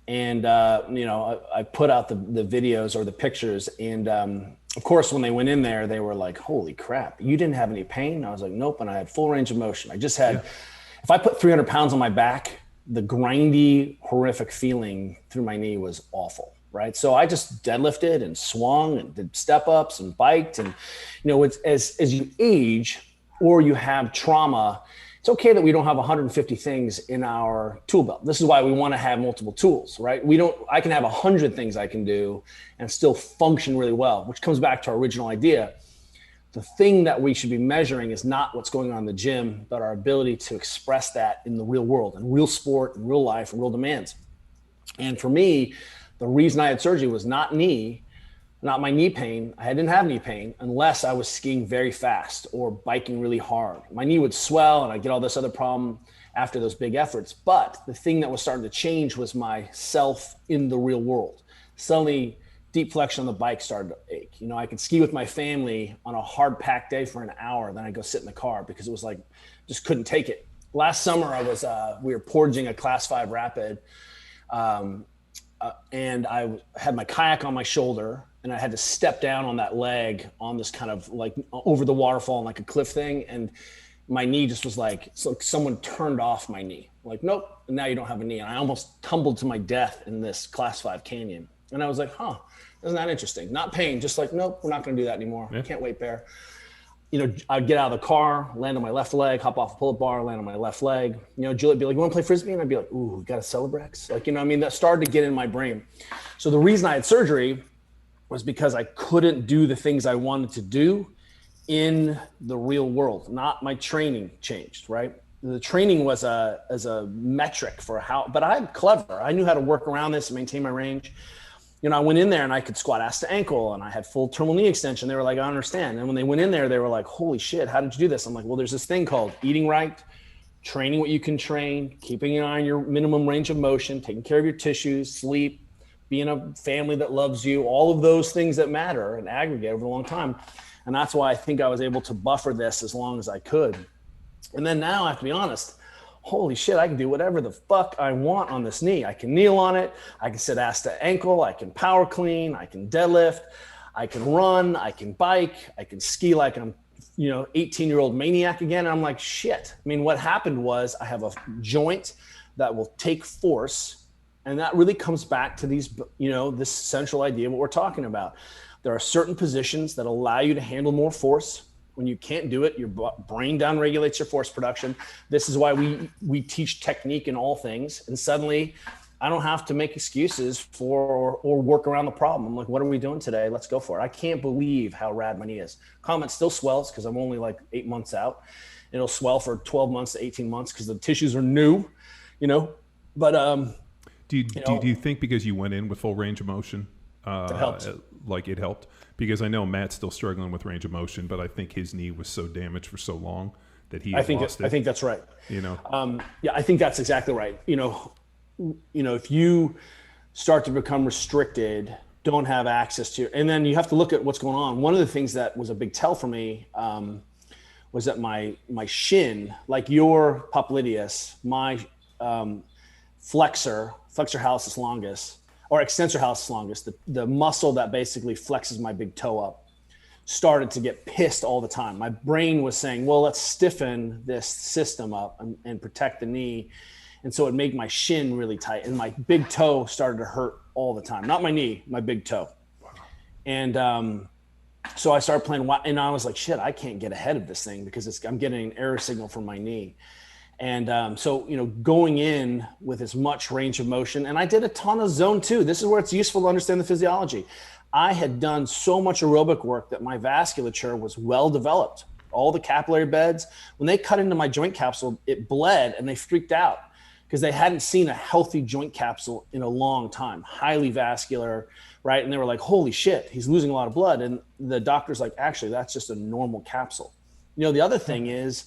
And, I put out the videos or the pictures. And of course, when they went in there, they were like, "Holy crap, you didn't have any pain?" I was like, "Nope." And I had full range of motion. I just had, if I put 300 pounds on my back, the grindy, horrific feeling through my knee was awful. Right. So I just deadlifted and swung and did step ups and biked. And, as you age or you have trauma, it's okay that we don't have 150 things in our tool belt. This is why we want to have multiple tools, right? I can have 100 things I can do and still function really well, which comes back to our original idea. The thing that we should be measuring is not what's going on in the gym, but our ability to express that in the real world, in real sport, in real life, and real demands. And for me, the reason I had surgery was not my knee pain. I didn't have knee pain unless I was skiing very fast or biking really hard. My knee would swell and I'd get all this other problem after those big efforts. But the thing that was starting to change was myself in the real world. Suddenly, deep flexion on the bike started to ache. I could ski with my family on a hard packed day for an hour. Then I'd go sit in the car because it was like, just couldn't take it. Last summer, we were portaging a class 5 rapid. And I had my kayak on my shoulder and I had to step down on that leg on this kind of like over the waterfall and like a cliff thing. And my knee just was like someone turned off my knee. Like, nope, and now you don't have a knee. And I almost tumbled to my death in this class 5 canyon. And I was like, isn't that interesting? Not pain, just like, nope, we're not going to do that anymore. Yeah. Can't wait, Bear. I'd get out of the car, land on my left leg, hop off a pull-up bar, land on my left leg. Juliet would be like, "You want to play Frisbee?" And I'd be like, "Ooh, got a Celebrex?" That started to get in my brain. So the reason I had surgery was because I couldn't do the things I wanted to do in the real world, not my training changed, right? The training was as a metric for how, but I'm clever. I knew how to work around this and maintain my range. I went in there and I could squat ass to ankle and I had full terminal knee extension. They were like, I understand. And when they went in there, they were like, holy shit, how did you do this? I'm like, well, there's this thing called eating right, training what you can train, keeping an eye on your minimum range of motion, taking care of your tissues, sleep, being a family that loves you, all of those things that matter and aggregate over a long time. And that's why I think I was able to buffer this as long as I could. And then now I have to be honest, holy shit, I can do whatever the fuck I want on this knee. I can kneel on it. I can sit ass to ankle. I can power clean. I can deadlift. I can run. I can bike. I can ski like I'm, 18-year-old maniac again. And I'm like, shit. I mean, what happened was I have a joint that will take force. And that really comes back to these, this central idea of what we're talking about. There are certain positions that allow you to handle more force. When you can't do it, your brain downregulates your force production. This is why we teach technique in all things. And suddenly I don't have to make excuses for or work around the problem. I'm like, what are we doing today? Let's go for it. I can't believe how rad my knee is. Comment still swells because I'm only like 8 months out. It'll swell for 12 months to 18 months because the tissues are new, But do you think because you went in with full range of motion, it helped? Like it helped? Because I know Matt's still struggling with range of motion, but I think his knee was so damaged for so long that he lost it. I think that's right. I think that's exactly right. If you start to become restricted, don't have access to, and then you have to look at what's going on. One of the things that was a big tell for me was that my shin, like your popliteus, my flexor hallucis longus, or extensor hallucis longus, the muscle that basically flexes my big toe up, started to get pissed all the time. My brain was saying, well, let's stiffen this system up and protect the knee. And so it made my shin really tight. And my big toe started to hurt all the time. Not my knee, my big toe. Wow. And so I started playing, and I was like, shit, I can't get ahead of this thing because I'm getting an error signal from my knee. And so going in with as much range of motion, and I did a ton of zone 2. This is where it's useful to understand the physiology. I had done so much aerobic work that my vasculature was well developed. All the capillary beds, when they cut into my joint capsule, it bled and they freaked out because they hadn't seen a healthy joint capsule in a long time, highly vascular, right? And they were like, holy shit, he's losing a lot of blood. And the doctor's like, actually, that's just a normal capsule. The other thing is,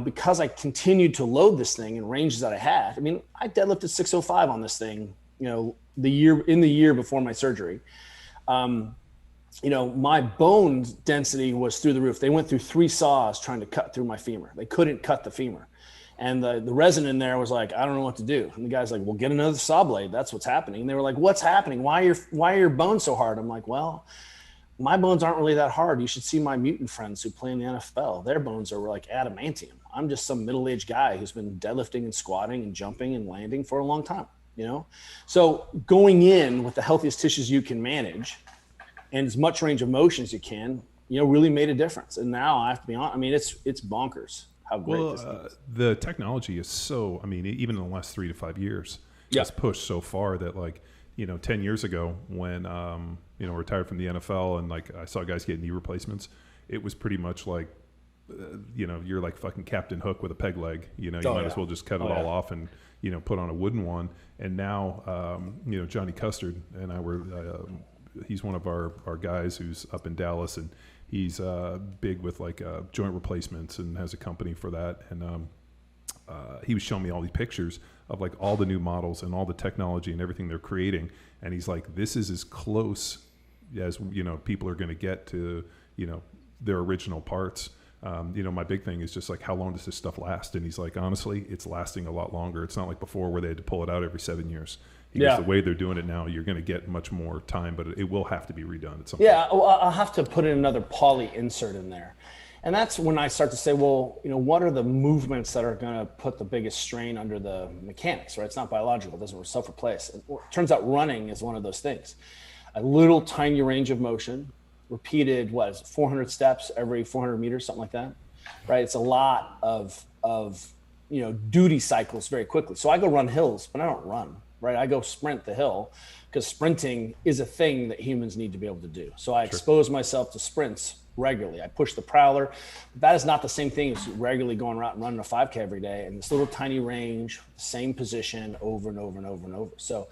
because I continued to load this thing in ranges that I had. I mean, I deadlifted 605 on this thing, the year before my surgery. My bone density was through the roof. They went through 3 saws trying to cut through my femur. They couldn't cut the femur. And the resin in there was like, I don't know what to do. And the guy's like, well, get another saw blade. That's what's happening. And they were like, what's happening? Why are your bones so hard? I'm like, well, my bones aren't really that hard. You should see my mutant friends who play in the NFL. Their bones are like adamantium. I'm just some middle-aged guy who's been deadlifting and squatting and jumping and landing for a long time, So going in with the healthiest tissues you can manage and as much range of motion as you can, really made a difference. And now I have to be honest, I mean, it's bonkers how great this is. The technology is so, even in the last 3 to 5 years, it's pushed so far that 10 years ago when, retired from the NFL and I saw guys get knee replacements, it was pretty much like, you're like fucking Captain Hook with a peg leg, you might as well just cut it all off and, put on a wooden one. And now, Johnny Custard and I were, he's one of our guys who's up in Dallas, and he's big with joint replacements and has a company for that. And he was showing me all these pictures of all the new models and all the technology and everything they're creating. And he's like, this is as close as, people are going to get to, their original parts. My big thing is just how long does this stuff last? And he's like, honestly, it's lasting a lot longer. It's not like before where they had to pull it out every 7 years. He goes, the way they're doing it now, you're going to get much more time, but it will have to be redone at some point. Yeah, well, I'll have to put in another poly insert in there. And that's when I start to say, well, what are the movements that are going to put the biggest strain under the mechanics, right? It's not biological. It doesn't self-replace. It turns out running is one of those things. A little tiny range of motion, repeated, 400 steps every 400 meters, something like that, right? It's a lot of duty cycles very quickly. So I go run hills, but I don't run, right? I go sprint the hill because sprinting is a thing that humans need to be able to do. So I expose myself to sprints regularly. I push the prowler. That is not the same thing as regularly going out and running a 5K every day in this little tiny range, same position over and over and over and over. So,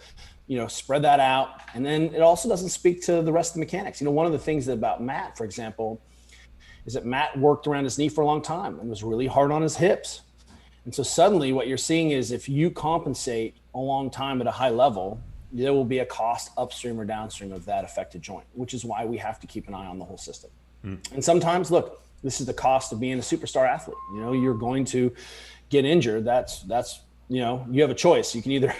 spread that out. And then it also doesn't speak to the rest of the mechanics. One of the things about Matt, for example, is that Matt worked around his knee for a long time and was really hard on his hips. And so suddenly what you're seeing is if you compensate a long time at a high level, there will be a cost upstream or downstream of that affected joint, which is why we have to keep an eye on the whole system. And sometimes, look, this is the cost of being a superstar athlete. You're going to get injured. That's you have a choice. You can either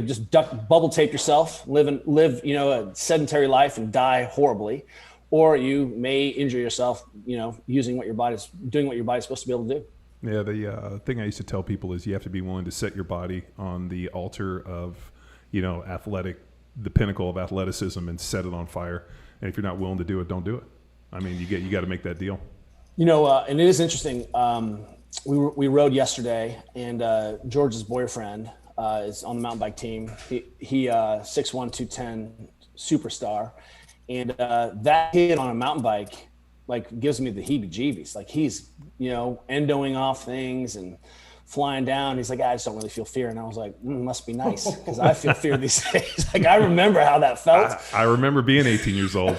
just bubble tape yourself, live a sedentary life and die horribly, or you may injure yourself, doing what your body's supposed to be able to do. Yeah, the thing I used to tell people is you have to be willing to set your body on the altar of, the pinnacle of athleticism and set it on fire. And if you're not willing to do it, don't do it. I mean, you got to make that deal. And it is interesting. We rode yesterday, and George's boyfriend is on the mountain bike team. He 6'1", 210 superstar, and that kid on a mountain bike gives me the heebie-jeebies. He's endoing off things and flying down. He's like, I just don't really feel fear. And I was like, must be nice, because I feel fear these days. I remember how that felt. I remember being 18 years old.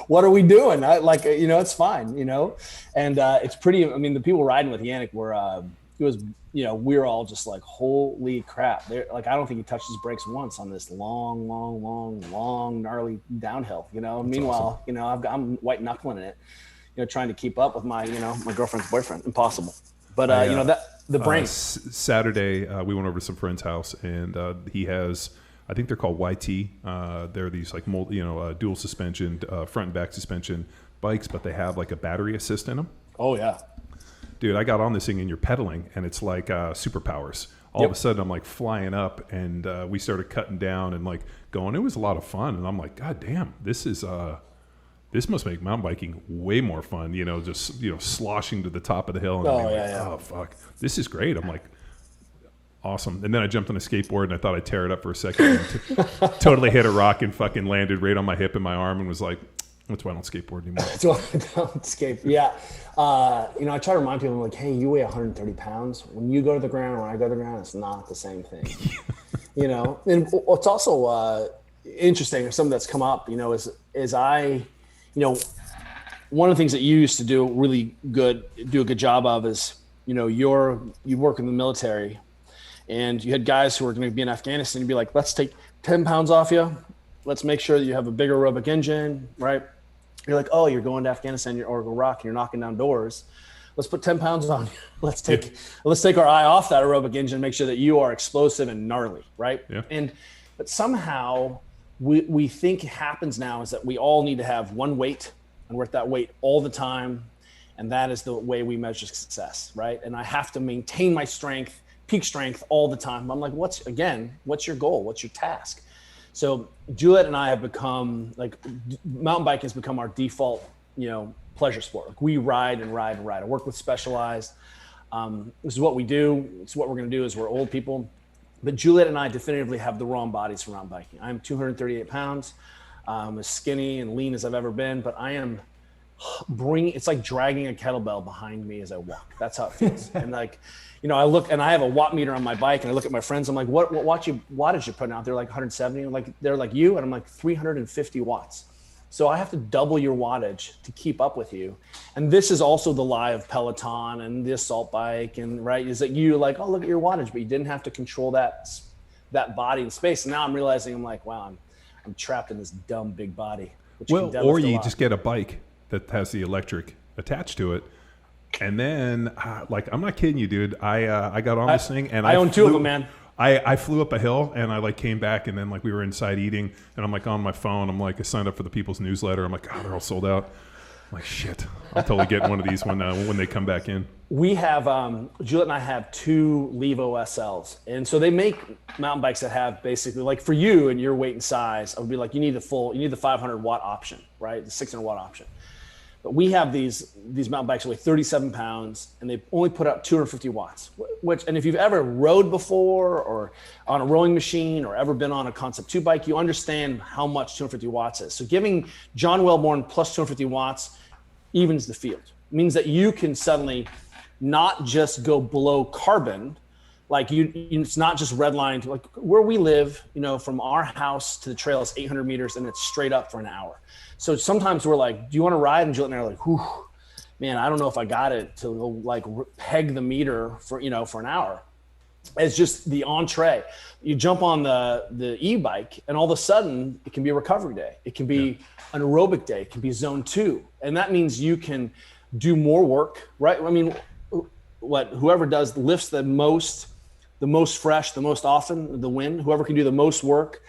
What are we doing? It's fine, and it's pretty. I mean, the people riding with Yannick were, we were all just like, holy crap. I don't think he touched his brakes once on this long, gnarly downhill, Meanwhile, awesome. I'm white knuckling it, trying to keep up with my, my girlfriend's boyfriend. Impossible. But, the brain. Saturday, we went over to some friend's house, and he has, I think they're called YT. They're these dual suspension, front and back suspension bikes, but they have a battery assist in them. Oh, yeah. Dude, I got on this thing and you're pedaling, and it's like superpowers. All of a sudden, I'm flying up, and we started cutting down and going. It was a lot of fun, and I'm like, God damn, this must make mountain biking way more fun. Just sloshing to the top of the hill, and oh fuck, this is great. I'm like, awesome. And then I jumped on a skateboard, and I thought I'd tear it up for a second, and totally hit a rock and fucking landed right on my hip and my arm, and was like, that's why I don't skateboard anymore. That's why I don't skate. Yeah. I try to remind people, hey, you weigh 130 pounds. When you go to the ground, when I go to the ground, it's not the same thing. And what's also interesting, or something that's come up, is I, one of the things that you used to do a good job of is, you work in the military, and you had guys who were going to be in Afghanistan. You'd be like, let's take 10 pounds off you. Let's make sure that you have a bigger aerobic engine, right? You're like, oh, you're going to Afghanistan or Iraq, and you're knocking down doors. Let's put 10 pounds on you. Let's take our eye off that aerobic engine and make sure that you are explosive and gnarly, right? Yeah. But somehow we think happens now is that we all need to have one weight, and we're at that weight all the time, and that is the way we measure success, right? And I have to maintain my strength, peak strength all the time. I'm like, what's your goal? What's your task? So Juliet and I have become mountain biking has become our default, pleasure sport. We ride and ride and ride. I work with Specialized. This is what we do. It's what we're going to do as we're old people. But Juliet and I definitively have the wrong bodies for mountain biking. I'm 238 pounds. I'm as skinny and lean as I've ever been, but I am it's like dragging a kettlebell behind me as I walk. That's how it feels. And I look, and I have a watt meter on my bike, and I look at my friends. I'm like, what wattage you putting out? They're like 170. They're like you, and I'm like 350 watts. So I have to double your wattage to keep up with you. And this is also the lie of Peloton and the assault bike, and right is that you look at your wattage, but you didn't have to control that body in space. And now I'm realizing I'm like, wow, I'm trapped in this dumb big body. Or you just get a bike that has the electric attached to it. And then, I'm not kidding you, dude. I got on this thing, and I own two of them, man. I flew up a hill, and I came back, and then we were inside eating, and I'm on my phone. I'm I signed up for the People's Newsletter. I'm God, they're all sold out. I'm like, shit. I'll totally get one of these when they come back in. We have Juliet and I have two Levo SLs, and so they make mountain bikes that have basically for you and your weight and size. I would be like, you need the 500 watt option, right? The 600 watt option. But we have these mountain bikes that weigh 37 pounds, and they only put out 250 watts. and if you've ever rode before or on a rowing machine or ever been on a Concept 2 bike, you understand how much 250 watts is. So giving John Wellborn plus 250 watts evens the field. It means that you can suddenly not just go below carbon, like it's not just redlined. Like where we live, from our house to the trail is 800 meters and it's straight up for an hour. So sometimes we're like, do you want to ride? And Juliet and I are like, whew, man, I don't know if I got it to like peg the meter for an hour. It's just the entree. You jump on the e-bike and all of a sudden it can be a recovery day. It can be an aerobic day. It can be zone 2. And that means you can do more work, right? I mean, whoever lifts the most fresh, the most often, the win. Whoever can do the most work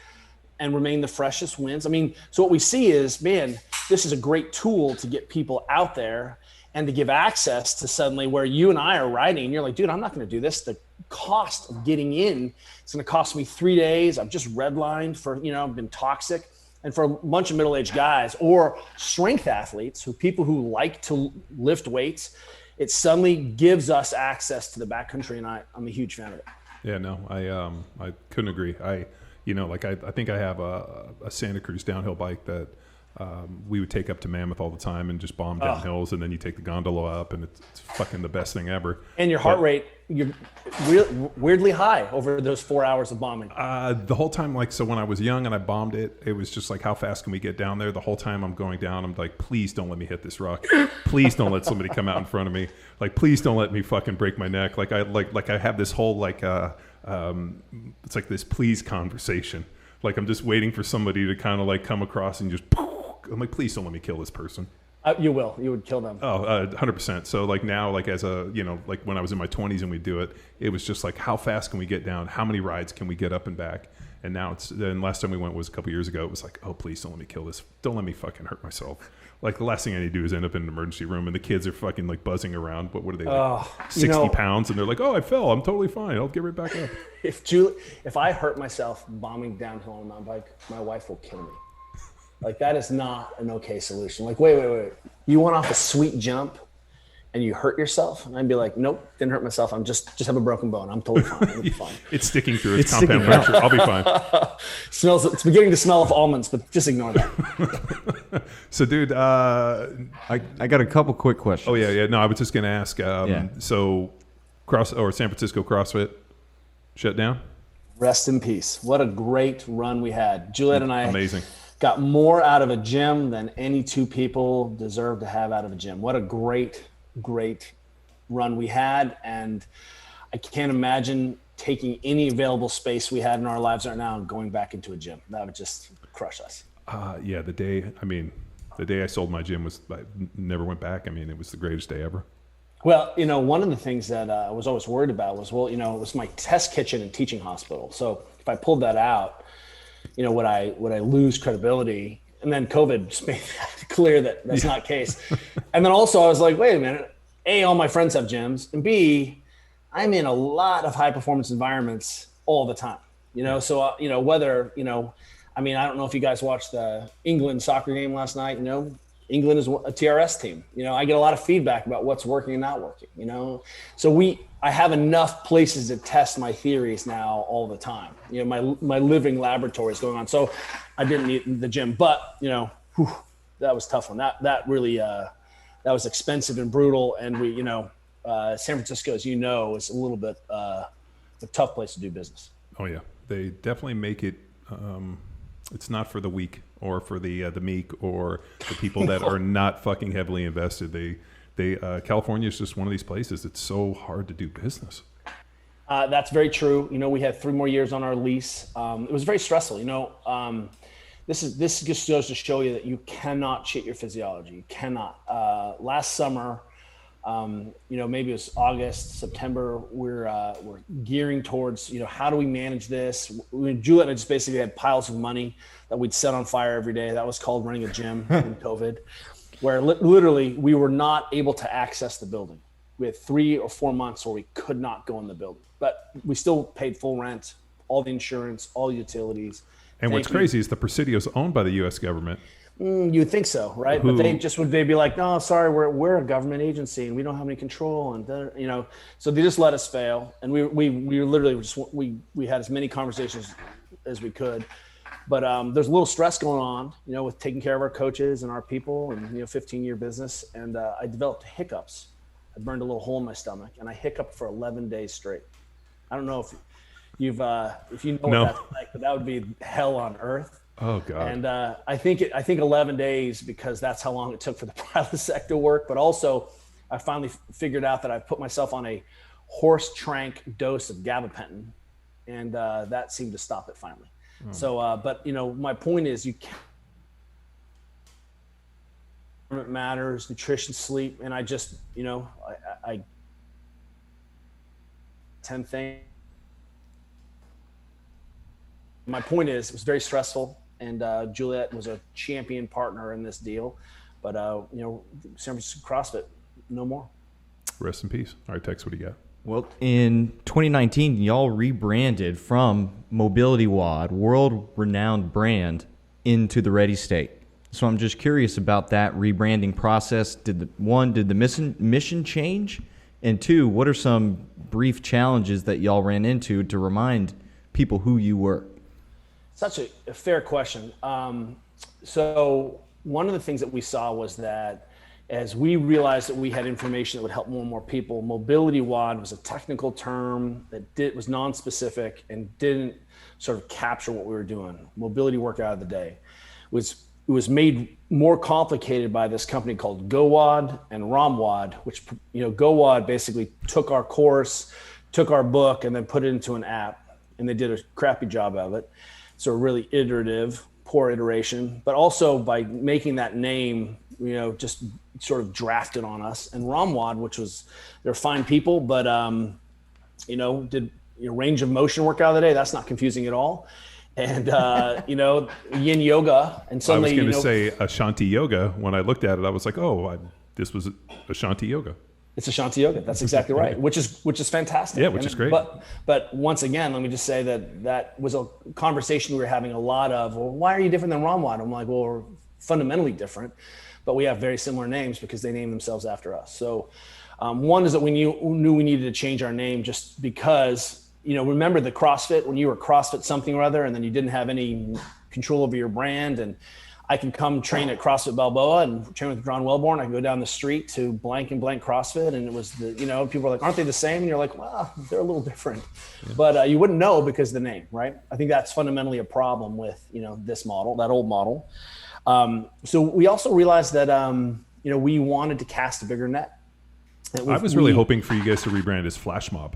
and remain the freshest wins. I mean, so what we see is, man, this is a great tool to get people out there and to give access to suddenly where you and I are riding and you're like, dude, I'm not going to do this. The cost of getting in, it's going to cost me 3 days. I've just redlined for, I've been toxic. And for a bunch of middle-aged guys or strength athletes, people who like to lift weights, it suddenly gives us access to the backcountry. And I'm a huge fan of it. Yeah, no, I couldn't agree. I think I have a Santa Cruz downhill bike that we would take up to Mammoth all the time and just bomb down hills, and then you take the gondola up, and it's fucking the best thing ever. And your heart rate, you're weirdly high over those 4 hours of bombing. The whole time, so when I was young and I bombed it, it was just like, how fast can we get down there? The whole time I'm going down, I'm like, please don't let me hit this rock. Please don't let somebody come out in front of me. Like, please don't let me fucking break my neck. Like I have this whole it's like this please conversation. Like I'm just waiting for somebody to kind of come across and just. I'm like, please don't let me kill this person. You would kill them. Oh, 100%. So now, as when I was in my 20s and we do it, it was just like, how fast can we get down? How many rides can we get up and back? And now then last time we went was a couple years ago. It was like, oh, please don't let me kill this. Don't let me fucking hurt myself. Like the last thing I need to do is end up in an emergency room and the kids are fucking buzzing around. But what are they 60 pounds? And they're like, oh, I fell. I'm totally fine. I'll get right back up. If I hurt myself bombing downhill on a mountain bike, my wife will kill me. That is not an okay solution. Wait. You went off a sweet jump and you hurt yourself? And I'd be like, nope, didn't hurt myself. I'm just have a broken bone. I'm totally fine. I'll be fine. It's sticking through. It's compound fracture. I'll be fine. It's beginning to smell of almonds, but just ignore that. So, dude, I got a couple quick questions. Oh, yeah. No, I was just going to ask. So, San Francisco CrossFit shut down? Rest in peace. What a great run we had. Juliet and I. Amazing. Got more out of a gym than any two people deserve to have out of a gym. What a great run we had. And I can't imagine taking any available space we had in our lives right now and going back into a gym. That would just crush us. Yeah, the day I sold my gym I never went back. I mean, it was the greatest day ever. Well, one of the things that I was always worried about was, it was my test kitchen and teaching hospital. So if I pulled that out, would I lose credibility? And then COVID just made it clear that that's not the case. And then also I was like, wait a minute, A, all my friends have gyms, and B, I'm in a lot of high performance environments all the time, so, whether, I don't know if you guys watched the England soccer game last night, England is a TRS team. I get a lot of feedback about what's working and not working, so I have enough places to test my theories now all the time. My living laboratory is going on. So I didn't need the gym, but that was a tough one. That really, that was expensive and brutal. And we, San Francisco, as is a little bit a tough place to do business. Oh yeah. They definitely make it, it's not for the weak or for the meek or the people that are not fucking heavily invested. California is just one of these places. It's so hard to do business. That's very true. We had 3 more years on our lease. It was very stressful. This just goes to show you that you cannot cheat your physiology. You cannot. Last summer, maybe it was August, September. We're gearing towards, how do we manage this? Juliet and I just basically had piles of money that we'd set on fire every day. That was called running a gym in COVID. Where literally we were not able to access the building. We had 3 or 4 months where we could not go in the building, but we still paid full rent, all the insurance, all the utilities. And what's crazy is the Presidio's owned by the U.S. government. You'd think so, right? But they'd be like, no, sorry, we're a government agency and we don't have any control, and you know, so they just let us fail, and we literally we had as many conversations as we could, but there's a little stress going on, you know, with taking care of our coaches and our people, and 15-year business, and I developed hiccups. I burned a little hole in my stomach, and I hiccuped for 11 days straight. I don't know if you know what that's like, but that would be hell on earth. Oh God! And I think 11 days, because that's how long it took for the private sector work. But also, I finally figured out that I put myself on a horse trank dose of gabapentin, and that seemed to stop it finally. So, but my point is, it matters, nutrition, sleep, and I just, I 10 things. My point is, it was very stressful. And Juliet was a champion partner in this deal, but San Francisco CrossFit, no more. Rest in peace. All right, Tex, what do you got? Well, in 2019, y'all rebranded from Mobility WOD, world-renowned brand, into the Ready State. So I'm just curious about that rebranding process. Did the mission change? And two, what are some brief challenges that y'all ran into to remind people who you were? Such a fair question. So one of the things that we saw was that as we realized that we had information that would help more and more people, Mobility WOD was a technical term that was non-specific and didn't sort of capture what we were doing. Mobility workout of the day. It was made more complicated by this company called GoWOD and RomWOD, which, GoWOD basically took our course, took our book, and then put it into an app, and they did a crappy job of it. So really iterative, poor iteration, but also by making that name, just sort of drafted on us. And RomWOD, which was, they're fine people, but, did range of motion workout of the day. That's not confusing at all. And, yin yoga. And suddenly, I was going to say Ashanti yoga. When I looked at it, I was like, this was Ashanti yoga. It's Ashanti yoga. That's exactly right. Which is fantastic. Yeah, which is great. But once again, let me just say that was a conversation we were having a lot of. Well, why are you different than RomWOD? I'm like, well, we're fundamentally different, but we have very similar names because they named themselves after us. So one is that we knew we needed to change our name just because, remember the CrossFit, when you were CrossFit something or other, and then you didn't have any control over your brand, and I can come train at CrossFit Balboa and train with John Wellborn. I can go down the street to blank and blank CrossFit, and it was people are like, aren't they the same? And you're like, well, they're a little different, but you wouldn't know because of the name, right? I think that's fundamentally a problem with this model, that old model. So we also realized that we wanted to cast a bigger net. I was really hoping for you guys to rebrand as Flash Mob.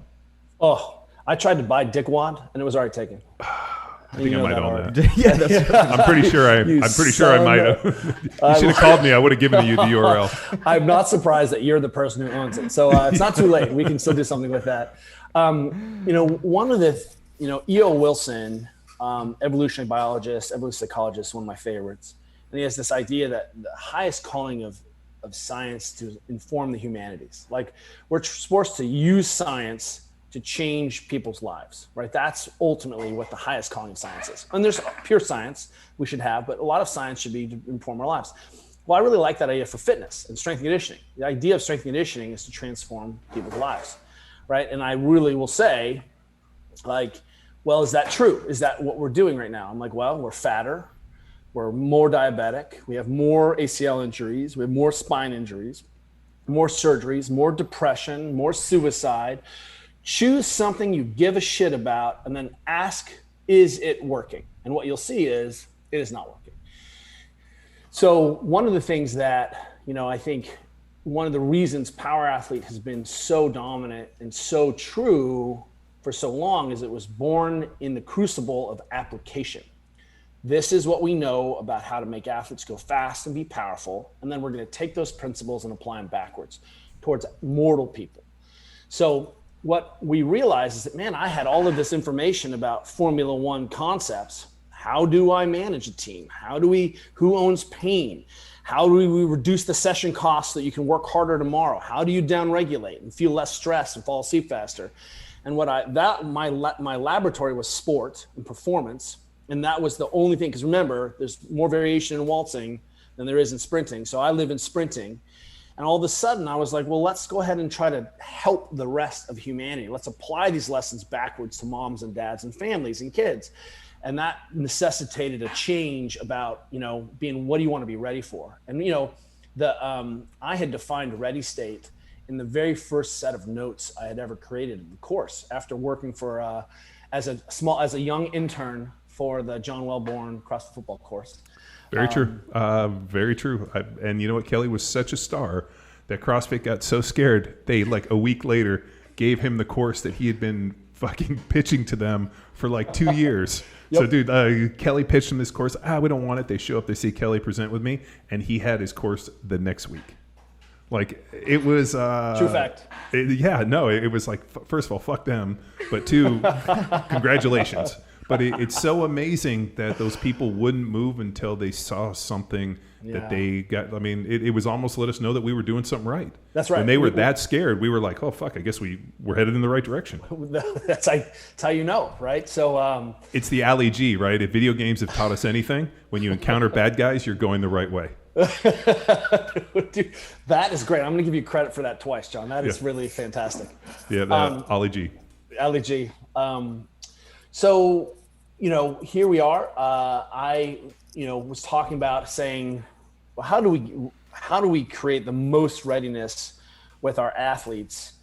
Oh, I tried to buy Dick Wad, and it was already taken. I think I might own that. I'm pretty sure I might have. You should have called me. I would have given you the URL. I'm not surprised that you're the person who owns it. So it's not too late. We can still do something with that. One of the, E.O. Wilson, evolutionary biologist, evolutionary psychologist, one of my favorites. And he has this idea that the highest calling of science to inform the humanities. Like we're supposed to use science to change people's lives, right? That's ultimately what the highest calling of science is. And there's pure science we should have, but a lot of science should be to inform our lives. Well, I really like that idea for fitness and strength and conditioning. The idea of strength and conditioning is to transform people's lives, right? And I really will say, like, well, is that true? Is that what we're doing right now? I'm like, well, we're fatter, we're more diabetic, we have more ACL injuries, we have more spine injuries, more surgeries, more depression, more suicide. Choose something you give a shit about and then ask, is it working? And what you'll see is it is not working. So one of the things that, I think one of the reasons Power Athlete has been so dominant and so true for so long is it was born in the crucible of application. This is what we know about how to make athletes go fast and be powerful. And then we're going to take those principles and apply them backwards towards mortal people. So what we realized is that, man, I had all of this information about Formula One concepts. How do I manage a team? Who owns pain? How do we reduce the session costs so that you can work harder tomorrow? How do you downregulate and feel less stress and fall asleep faster? And my laboratory was sport and performance. And that was the only thing. Because remember, there's more variation in waltzing than there is in sprinting. So I live in sprinting. And all of a sudden I was like, well, let's go ahead and try to help the rest of humanity. Let's apply these lessons backwards to moms and dads and families and kids. And that necessitated a change about, being, what do you want to be ready for? And, I had defined ready state in the very first set of notes I had ever created in the course after working for, as a young intern for the John Wellborn CrossFit football course. Very true. Very true. And you know what? Kelly was such a star that CrossFit got so scared. They, like a week later, gave him the course that he had been fucking pitching to them for like 2 years. Yep. So, dude, Kelly pitched him this course. We don't want it. They show up, they see Kelly present with me, and he had his course the next week. Like, it was... True fact. It was like, first of all, fuck them. But two, congratulations. But it's so amazing that those people wouldn't move until they saw something that they got. I mean, it was almost let us know that we were doing something right. That's right. When they were that scared, we were like, oh, fuck, I guess we're headed in the right direction. That's how you know, right? So it's the Ali G, right? If video games have taught us anything, when you encounter bad guys, you're going the right way. Dude, that is great. I'm going to give you credit for that twice, John. That is really fantastic. Yeah, Ali G. Ali G. So, here we are. I was talking about saying, well, how do we create the most readiness with our athletes,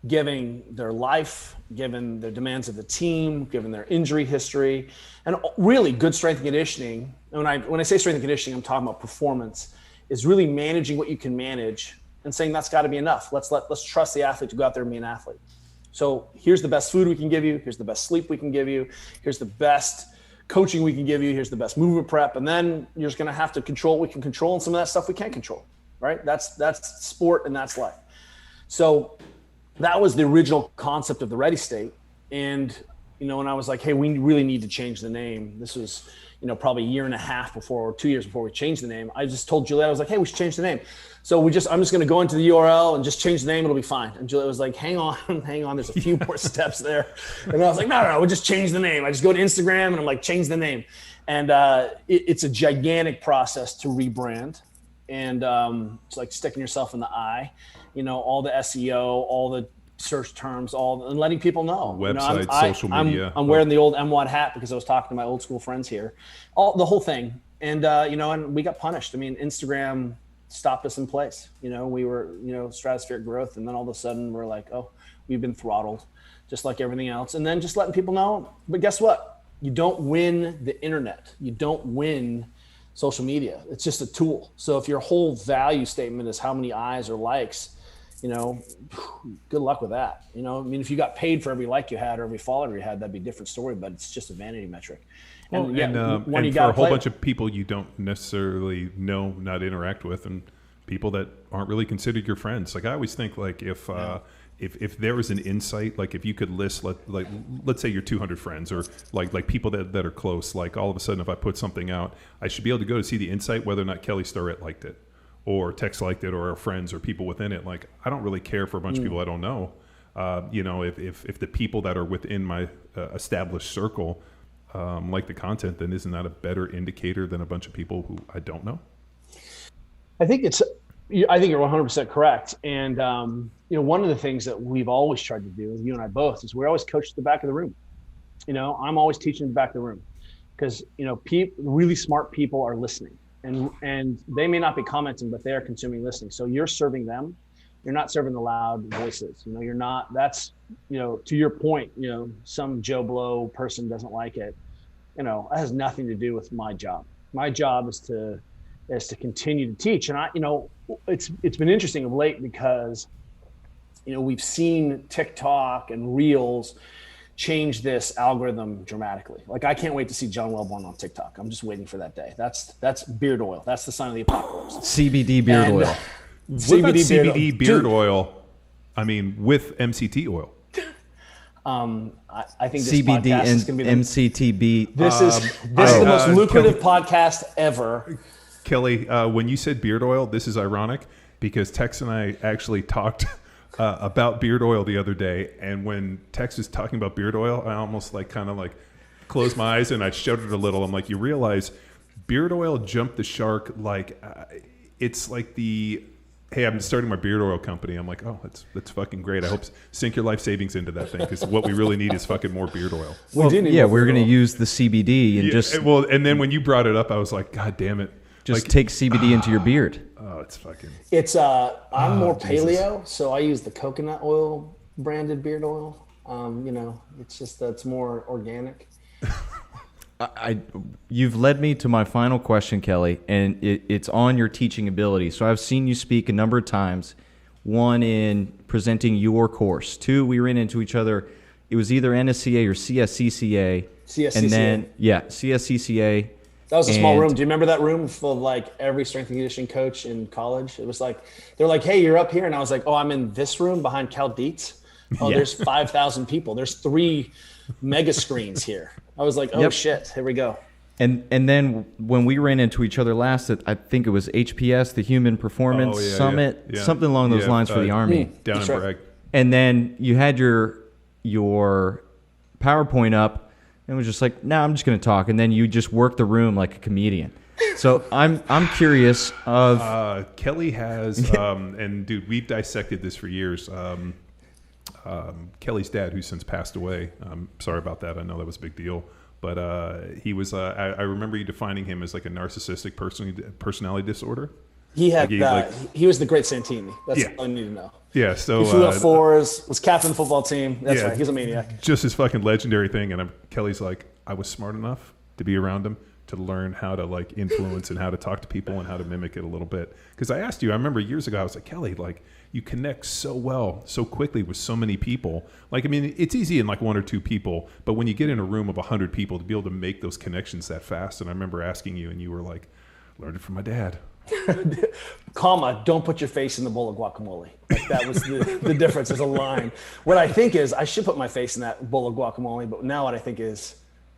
given their life, given the demands of the team, given their injury history, and really good strength and conditioning. And when I say strength and conditioning, I'm talking about performance, is really managing what you can manage and saying that's got to be enough. Let's trust the athlete to go out there and be an athlete. So here's the best food we can give you. Here's the best sleep we can give you. Here's the best coaching we can give you. Here's the best movement prep. And then you're just going to have to control what we can control, and some of that stuff we can't control, right? That's sport and that's life. So that was the original concept of the Ready State. And, when I was like, hey, we really need to change the name. This was, probably a year and a half before, or 2 years before we changed the name. I just told Juliet, I was like, hey, we should change the name. So I'm just going to go into the URL and just change the name. It'll be fine. And Juliet was like, hang on. There's a few more steps there. And I was like, no, we'll just change the name. I just go to Instagram and I'm like, change the name. And it's a gigantic process to rebrand. And it's like sticking yourself in the eye, all the SEO, all the search terms, and letting people know. Websites, social media. I'm wearing the old MWAD hat because I was talking to my old school friends here. The whole thing. And, and we got punished. I mean, Instagram stopped us in place. We were, stratospheric growth. And then all of a sudden we're like, oh, we've been throttled just like everything else. And then just letting people know. But guess what? You don't win the internet. You don't win social media. It's just a tool. So if your whole value statement is how many eyes or likes, good luck with that. If you got paid for every like you had or every follower you had, that'd be a different story, but it's just a vanity metric. And for a whole bunch of people you don't necessarily know, not interact with, and people that aren't really considered your friends. Like I always think, like if there was an insight, like if you could list, let's say your 200 friends or like people that are close, like all of a sudden if I put something out, I should be able to go to see the insight whether or not Kelly Starrett liked it, or Tex liked it, or our friends or people within it. Like I don't really care for a bunch of people I don't know. If the people that are within my established circle like the content, then isn't that a better indicator than a bunch of people who I don't know? I think you're 100% correct. And, one of the things that we've always tried to do, you and I both, is we're always coached at the back of the room. I'm always teaching at the back of the room because, really smart people are listening and they may not be commenting, but they are consuming listening. So you're serving them. You're not serving the loud voices. You're not, that's, to your point, some Joe Blow person doesn't like it. That has nothing to do with my job. My job is to continue to teach. And it's been interesting of late because, we've seen TikTok and Reels change this algorithm dramatically. Like I can't wait to see John Wellborn on TikTok. I'm just waiting for that day. That's beard oil. That's the sign of the apocalypse. CBD beard oil. What about CBD beard oil? I mean, with MCT oil. I think this CBD podcast and is going to be MCTB. This is the most lucrative podcast ever. Kelly, when you said beard oil, this is ironic because Tex and I actually talked about beard oil the other day, and when Tex was talking about beard oil, I almost closed my eyes and I shuddered a little. I'm like, you realize beard oil jumped the shark. Like it's like hey, I'm starting my beard oil company. I'm like, oh, that's fucking great. I hope sink your life savings into that thing, because what we really need is fucking more beard oil. Well, we're going to use the CBD and and then when you brought it up, I was like, God damn it. Just take CBD into your beard. Oh, it's fucking. It's I'm more paleo, so I use the coconut oil branded beard oil. It's just that's more organic. You've led me to my final question, Kelly, and it's on your teaching ability. So I've seen you speak a number of times. One, in presenting your course. Two, we ran into each other. It was either NSCA or CSCCA. CSCCA. And then, CSCCA. That was a small room. Do you remember that room full of like every strength and conditioning coach in college? It was like, they're like, hey, you're up here. And I was like, oh, I'm in this room behind Cal Dietz. Oh, there's 5,000 people. There's 3 mega screens here. I was like, oh shit, here we go. And then when we ran into each other last, I think it was HPS, the Human Performance Summit, something along those lines for the Army. Down in Bragg. And then you had your PowerPoint up and was just like, no, I'm just going to talk. And then you just worked the room like a comedian. So I'm curious of Kelly has and dude, we've dissected this for years. Kelly's dad, who's since passed away. Sorry about that. I know that was a big deal, but he was. I remember you defining him as like a narcissistic personality disorder. He had. He was the great Santini. That's all you need to know. Yeah. So he flew up 4s. Was captain of the football team. That's right. He's a maniac. Just his fucking legendary thing. And Kelly's like, I was smart enough to be around him, to learn how to like influence and how to talk to people and how to mimic it a little bit. Because I asked you, I remember years ago, I was like, Kelly, like you connect so well, so quickly with so many people. Like, I mean, it's easy in like 1 or 2 people, but when you get in a room of 100 people to be able to make those connections that fast. And I remember asking you and you were like, learned it from my dad. Comma, don't put your face in the bowl of guacamole. Like that was the difference. There's a line. What I think is I should put my face in that bowl of guacamole, but now what I think is,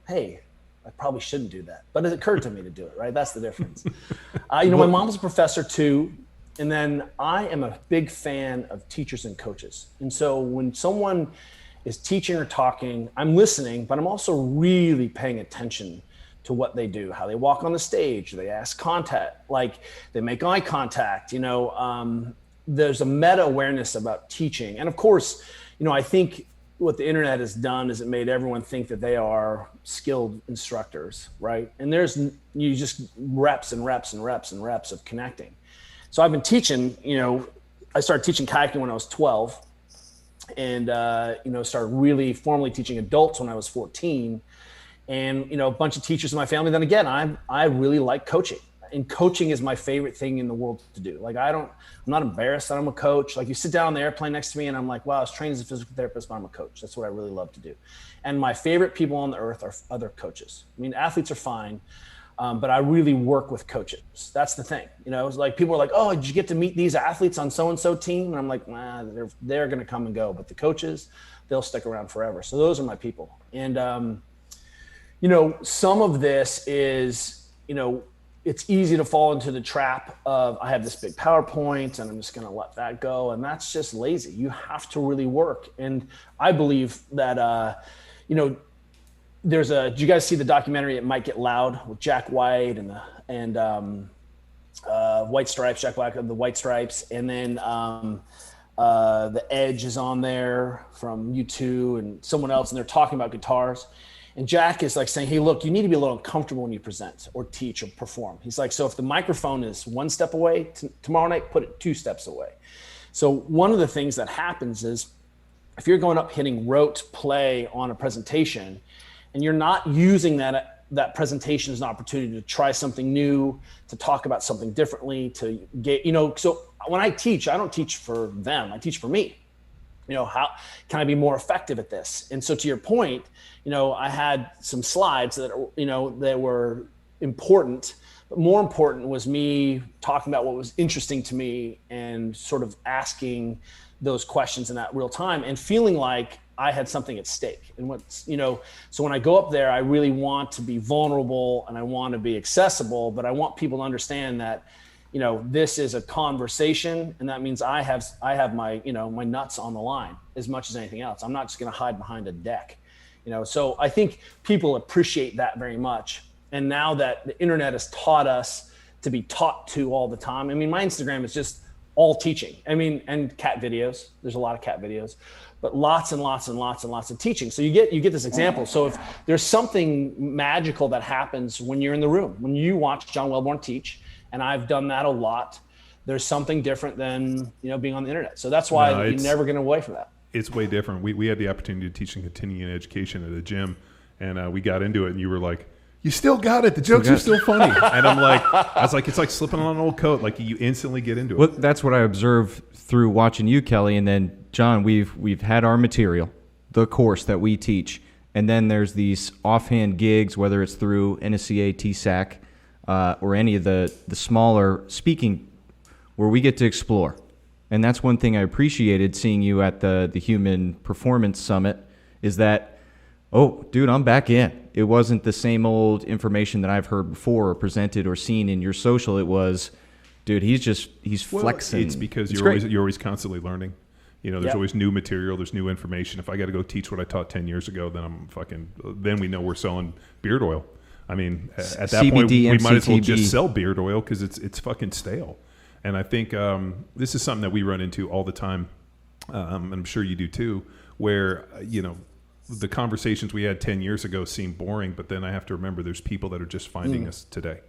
hey, I probably shouldn't do that. But it occurred to me to do it, right? That's the difference. My mom was a professor too. And then I am a big fan of teachers and coaches. And so when someone is teaching or talking, I'm listening, but I'm also really paying attention to what they do, how they walk on the stage, they ask contact, like they make eye contact, there's a meta awareness about teaching. And of course, I think what the internet has done is it made everyone think that they are skilled instructors, right? And you just reps and reps and reps and reps of connecting. So I've been teaching, I started teaching kayaking when I was 12 and, started really formally teaching adults when I was 14. And, a bunch of teachers in my family. Then again, I really like coaching, and coaching is my favorite thing in the world to do. Like, I'm not embarrassed that I'm a coach. Like, you sit down on the airplane next to me and I'm like, wow, I was trained as a physical therapist, but I'm a coach. That's what I really love to do. And my favorite people on the earth are other coaches. I mean, athletes are fine, but I really work with coaches. That's the thing. It's like people are like, oh, did you get to meet these athletes on so-and-so team? And I'm like, nah, they're going to come and go. But the coaches, they'll stick around forever. So those are my people. And, some of this is, it's easy to fall into the trap of I have this big PowerPoint and I'm just going to let that go. And that's just lazy. You have to really work. And I believe that, did you guys see the documentary It Might Get Loud with Jack White and White Stripes, Jack White of the White Stripes. And then The Edge is on there from U2 and someone else, and they're talking about guitars. And Jack is like saying, hey, look, you need to be a little uncomfortable when you present or teach or perform. He's like, so if the microphone is 1 step away, tomorrow night, put it 2 steps away. So one of the things that happens is if you're going up hitting rote play on a presentation and you're not using that presentation as an opportunity to try something new, to talk about something differently, to get, so when I teach, I don't teach for them, I teach for me. How can I be more effective at this? And so to your point, I had some slides that, that were important, but more important was me talking about what was interesting to me and sort of asking those questions in that real time and feeling like I had something at stake. And so when I go up there, I really want to be vulnerable and I want to be accessible, but I want people to understand that this is a conversation, and that means I have my, my nuts on the line as much as anything else. I'm not just going to hide behind a deck. So I think people appreciate that very much. And now that the internet has taught us to be taught to all the time. I mean, my Instagram is just all teaching. I mean, and cat videos. There's a lot of cat videos, but lots and lots and lots and lots of teaching. So you get this example. So if there's something magical that happens when you're in the room, when you watch John Welborn teach, and I've done that a lot, there's something different than, being on the internet. So that's why you're never going away from that. It's way different. We had the opportunity to teach in continuing education at a gym, and we got into it, and you were like, you still got it. The jokes are still funny. And I was like, it's like slipping on an old coat. Like you instantly get into it. Well, that's what I observed through watching you, Kelly. And then John, we've had our material, the course that we teach. And then there's these offhand gigs, whether it's through NSCA, TSAC, or any of the smaller speaking where we get to explore. And that's one thing I appreciated seeing you at the Human Performance Summit is that, oh, dude, I'm back in. It wasn't the same old information that I've heard before or presented or seen in your social. It was, dude, he's flexing. It's because you're always constantly learning. There's always new material. There's new information. If I got to go teach what I taught 10 years ago, then we know we're selling beard oil. I mean, at that CBD, point, we MCTB. might as well just sell beard oil because it's fucking stale. And I think this is something that we run into all the time, and I'm sure you do too, where, the conversations we had 10 years ago seem boring, but then I have to remember there's people that are just finding us today.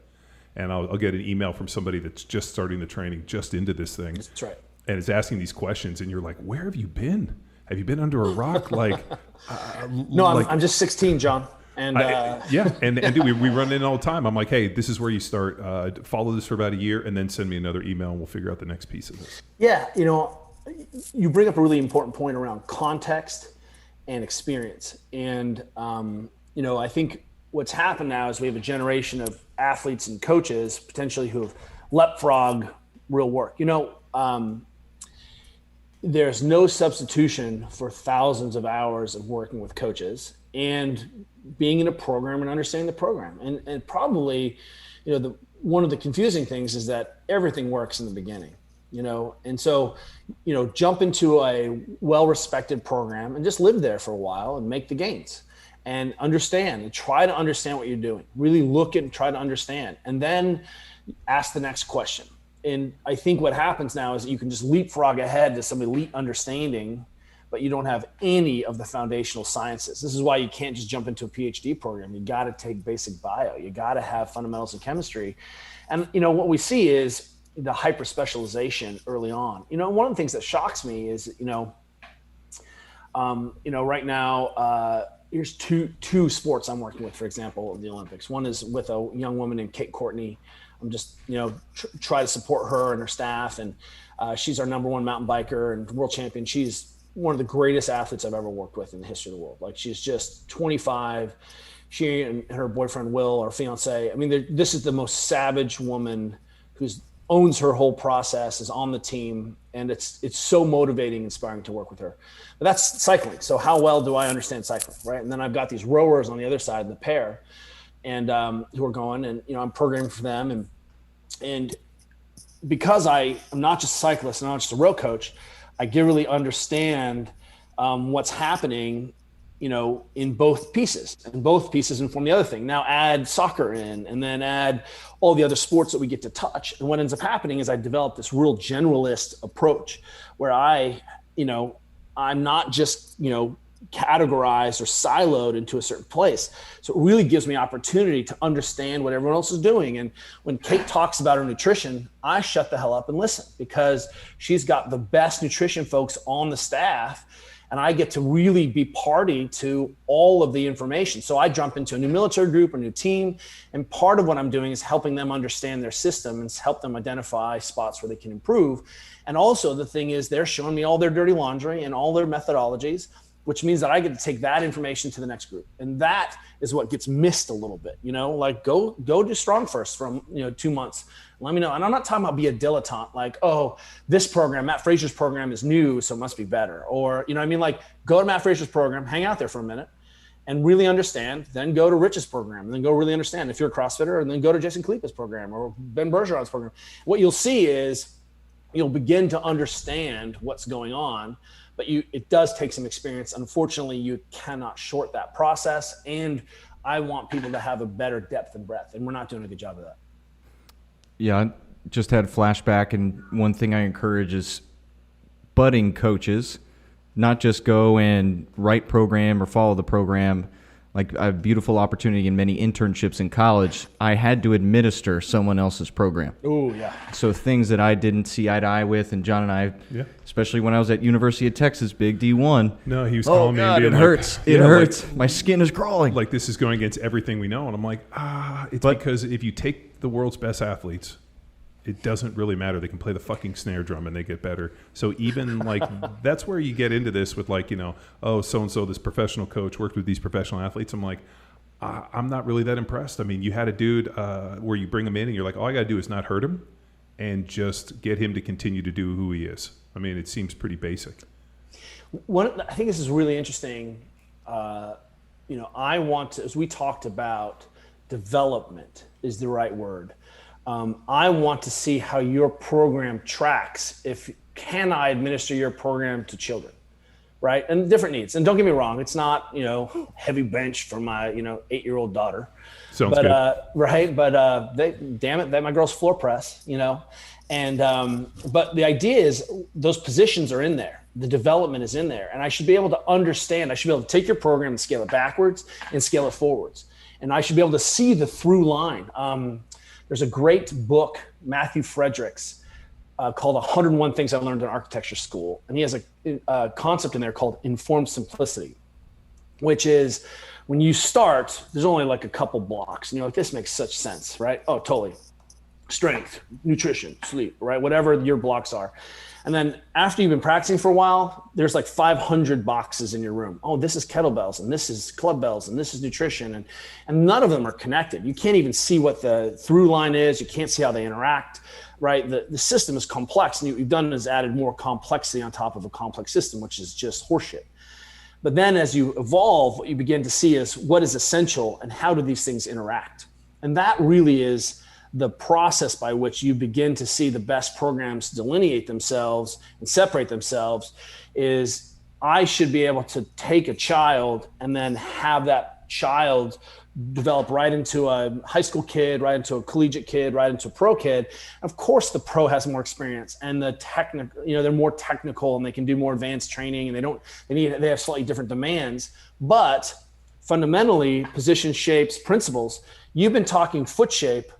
And I'll get an email from somebody that's just starting the training, just into this thing. That's right. And is asking these questions, and you're like, where have you been? Have you been under a rock? Like, no, I'm just 16, John. And and dude, we run in all the time. I'm like, hey, this is where you start. Follow this for about a year, and then send me another email, and we'll figure out the next piece of this. Yeah, you bring up a really important point around context and experience. And, I think what's happened now is we have a generation of athletes and coaches potentially who have leapfrog real work. There's no substitution for thousands of hours of working with coaches and being in a program and understanding the program. And probably, one of the confusing things is that everything works in the beginning. And so, jump into a well-respected program and just live there for a while and make the gains and understand and try to understand what you're doing. Really look at and try to understand, and then ask the next question. And I think what happens now is that you can just leapfrog ahead to some elite understanding, but you don't have any of the foundational sciences. This is why you can't just jump into a PhD program. You got to take basic bio. You got to have fundamentals of chemistry. And, what we see is the hyper specialization early on. One of the things that shocks me is, right now, here's two sports I'm working with, for example, in the Olympics. One is with a young woman named Kate Courtney. I'm just, try to support her and her staff. And she's our number one mountain biker and world champion. She's one of the greatest athletes I've ever worked with in the history of the world. Like, she's just 25. She and her boyfriend, Will, our fiance, I mean, this is the most savage woman who's owns her whole process, is on the team, and it's so motivating, inspiring to work with her. But that's cycling. So how well do I understand cycling, right? And then I've got these rowers on the other side, the pair, and who are going, and I'm programming for them, and because I am not just a cyclist and not just a row coach, I really understand what's happening, in both pieces, and both pieces inform the other thing. Now add soccer in, and then add all the other sports that we get to touch. And what ends up happening is I develop this real generalist approach where I'm not just, categorized or siloed into a certain place. So it really gives me opportunity to understand what everyone else is doing. And when Kate talks about her nutrition, I shut the hell up and listen, because she's got the best nutrition folks on the staff, and I get to really be party to all of the information. So I jump into a new military group, a new team, and part of what I'm doing is helping them understand their system and help them identify spots where they can improve. And also the thing is, they're showing me all their dirty laundry and all their methodologies, which means that I get to take that information to the next group. And that is what gets missed a little bit, like go do strong first from, 2 months. Let me know. And I'm not talking about be a dilettante, like, oh, this program, Matt Fraser's program is new, so it must be better. Or, like, go to Matt Fraser's program, hang out there for a minute and really understand, then go to Rich's program, and then go really understand if you're a CrossFitter, and then go to Jason Kalipa's program or Ben Bergeron's program. What you'll see is you'll begin to understand what's going on, but but it does take some experience. Unfortunately, you cannot short that process. And I want people to have a better depth and breadth, and we're not doing a good job of that. Yeah, I just had a flashback, and one thing I encourage is budding coaches, not just go and write program or follow the program. Like, I have a beautiful opportunity in many internships in college. I had to administer someone else's program. Oh, yeah. So things that I didn't see eye to eye with, and John and I, especially when I was at University of Texas, big D1. No, he was calling me and being it hurts. It hurts. My skin is crawling. Like, this is going against everything we know. And I'm like, because if you take the world's best athletes, it doesn't really matter. They can play the fucking snare drum and they get better. So even like that's where you get into this with like, so-and-so, this professional coach worked with these professional athletes. I'm like, I'm not really that impressed. I mean, you had a dude where you bring him in and you're like, all I got to do is not hurt him and just get him to continue to do who he is. I mean, it seems pretty basic. I think this is really interesting. I want to, as we talked about, development is the right word. I want to see how your program tracks. Can I administer your program to children, right? And different needs. And don't get me wrong, it's not, heavy bench for my, 8-year-old daughter. Sounds good. Right. But my girl's floor press, and, but the idea is those positions are in there. The development is in there. And I should be able to understand, I should be able to take your program and scale it backwards and scale it forwards. And I should be able to see the through line. There's a great book, Matthew Frederick's, called 101 Things I Learned in Architecture School. And he has a concept in there called informed simplicity, which is when you start, there's only like a couple blocks. And you're like, this makes such sense, right? Oh, totally. Strength, nutrition, sleep, right? Whatever your blocks are. And then after you've been practicing for a while, there's like 500 boxes in your room. Oh, this is kettlebells, and this is club bells, and this is nutrition. And none of them are connected. You can't even see what the through line is. You can't see how they interact, right? The system is complex, and what you've done is added more complexity on top of a complex system, which is just horseshit. But then as you evolve, what you begin to see is what is essential and how do these things interact? And that really is the process by which you begin to see the best programs delineate themselves and separate themselves. Is I should be able to take a child and then have that child develop right into a high school kid, right into a collegiate kid, right into a pro kid. Of course, the pro has more experience and the technical, they're more technical and they can do more advanced training and they have slightly different demands, but fundamentally position, shapes, principles, you've been talking foot shape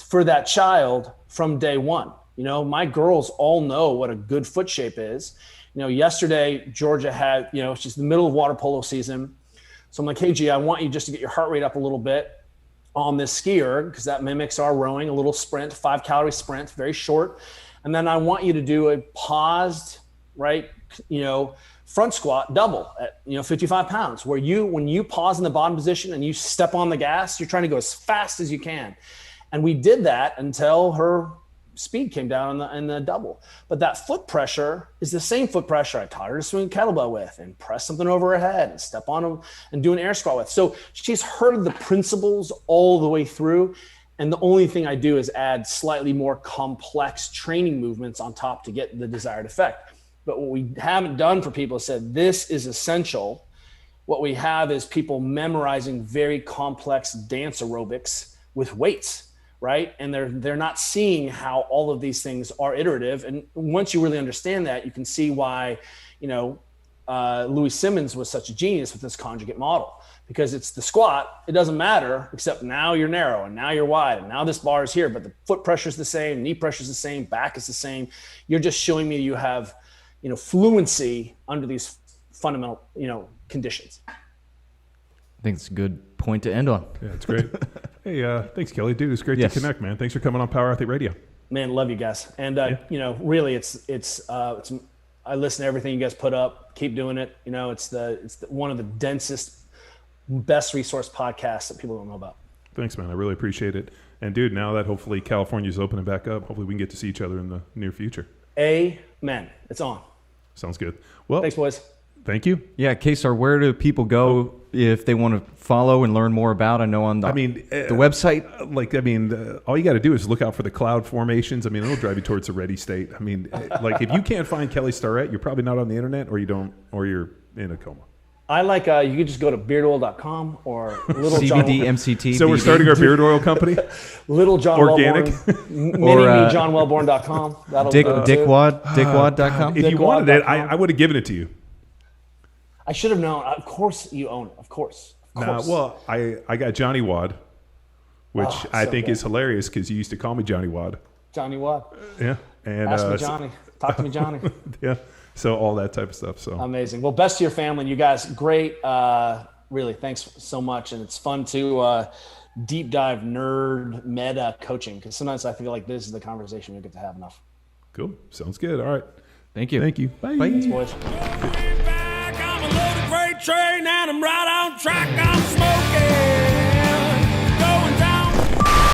for that child from day one. My girls all know what a good foot shape is. Yesterday, Georgia had, it's just the middle of water polo season. So I'm like, hey, G, I want you just to get your heart rate up a little bit on this skier because that mimics our rowing, a little sprint, 5-calorie sprint, very short. And then I want you to do a paused, right, front squat double at 55 pounds, where when you pause in the bottom position and you step on the gas, you're trying to go as fast as you can. And we did that until her speed came down in the double. But that foot pressure is the same foot pressure I taught her to swing a kettlebell with and press something over her head and step on them and do an air squat with. So she's heard the principles all the way through. And the only thing I do is add slightly more complex training movements on top to get the desired effect. But what we haven't done for people is said, this is essential. What we have is people memorizing very complex dance aerobics with weights. Right. And they're not seeing how all of these things are iterative. And once you really understand that, you can see why, Louis Simmons was such a genius with this conjugate model, because it's the squat. It doesn't matter, except now you're narrow and now you're wide and now this bar is here, but the foot pressure is the same, knee pressure is the same, back is the same. You're just showing me you have, fluency under these fundamental, conditions. I think it's a good point to end on. Yeah, it's great. Hey, thanks, Kelly. Dude, it's great to connect, man. Thanks for coming on Power Athlete Radio. Man, love you guys. And, really it's I listen to everything you guys put up. Keep doing it. It's one of the densest, best resource podcasts that people don't know about. Thanks, man. I really appreciate it. And dude, now that hopefully California's opening back up, hopefully we can get to see each other in the near future. Amen. It's on. Sounds good. Well, thanks, boys. Thank you. Yeah, K-Star, where do people go if they want to follow and learn more about? I know on the website. All you got to do is look out for the cloud formations. I mean, it'll drive you towards the ready state. I mean, like if you can't find Kelly Starrett, you're probably not on the internet, or you're in a coma. I like, you could just go to beardoil.com or Little John. CBD, MCT. So we're starting our beard oil company? Little John Organic. Mini-me-johnwellborn.com. Dickwad.com. If you wanted it, I would have given it to you. I should have known. Of course you own it. Of course. I got Johnny Wad, which I think good. is hilarious because you used to call me Johnny Wad. Johnny Wad. Yeah. And Ask me Johnny. Talk to me, Johnny. Yeah. So all that type of stuff. So amazing. Well, best to your family. You guys, great. Really, thanks so much. And it's fun to deep dive nerd meta coaching, because sometimes I feel like this is the conversation we get to have enough. Cool. Sounds good. All right. Thank you. Thank you. Bye. Thanks, boys. I'm a loaded freight train and I'm right on track. I'm smoking.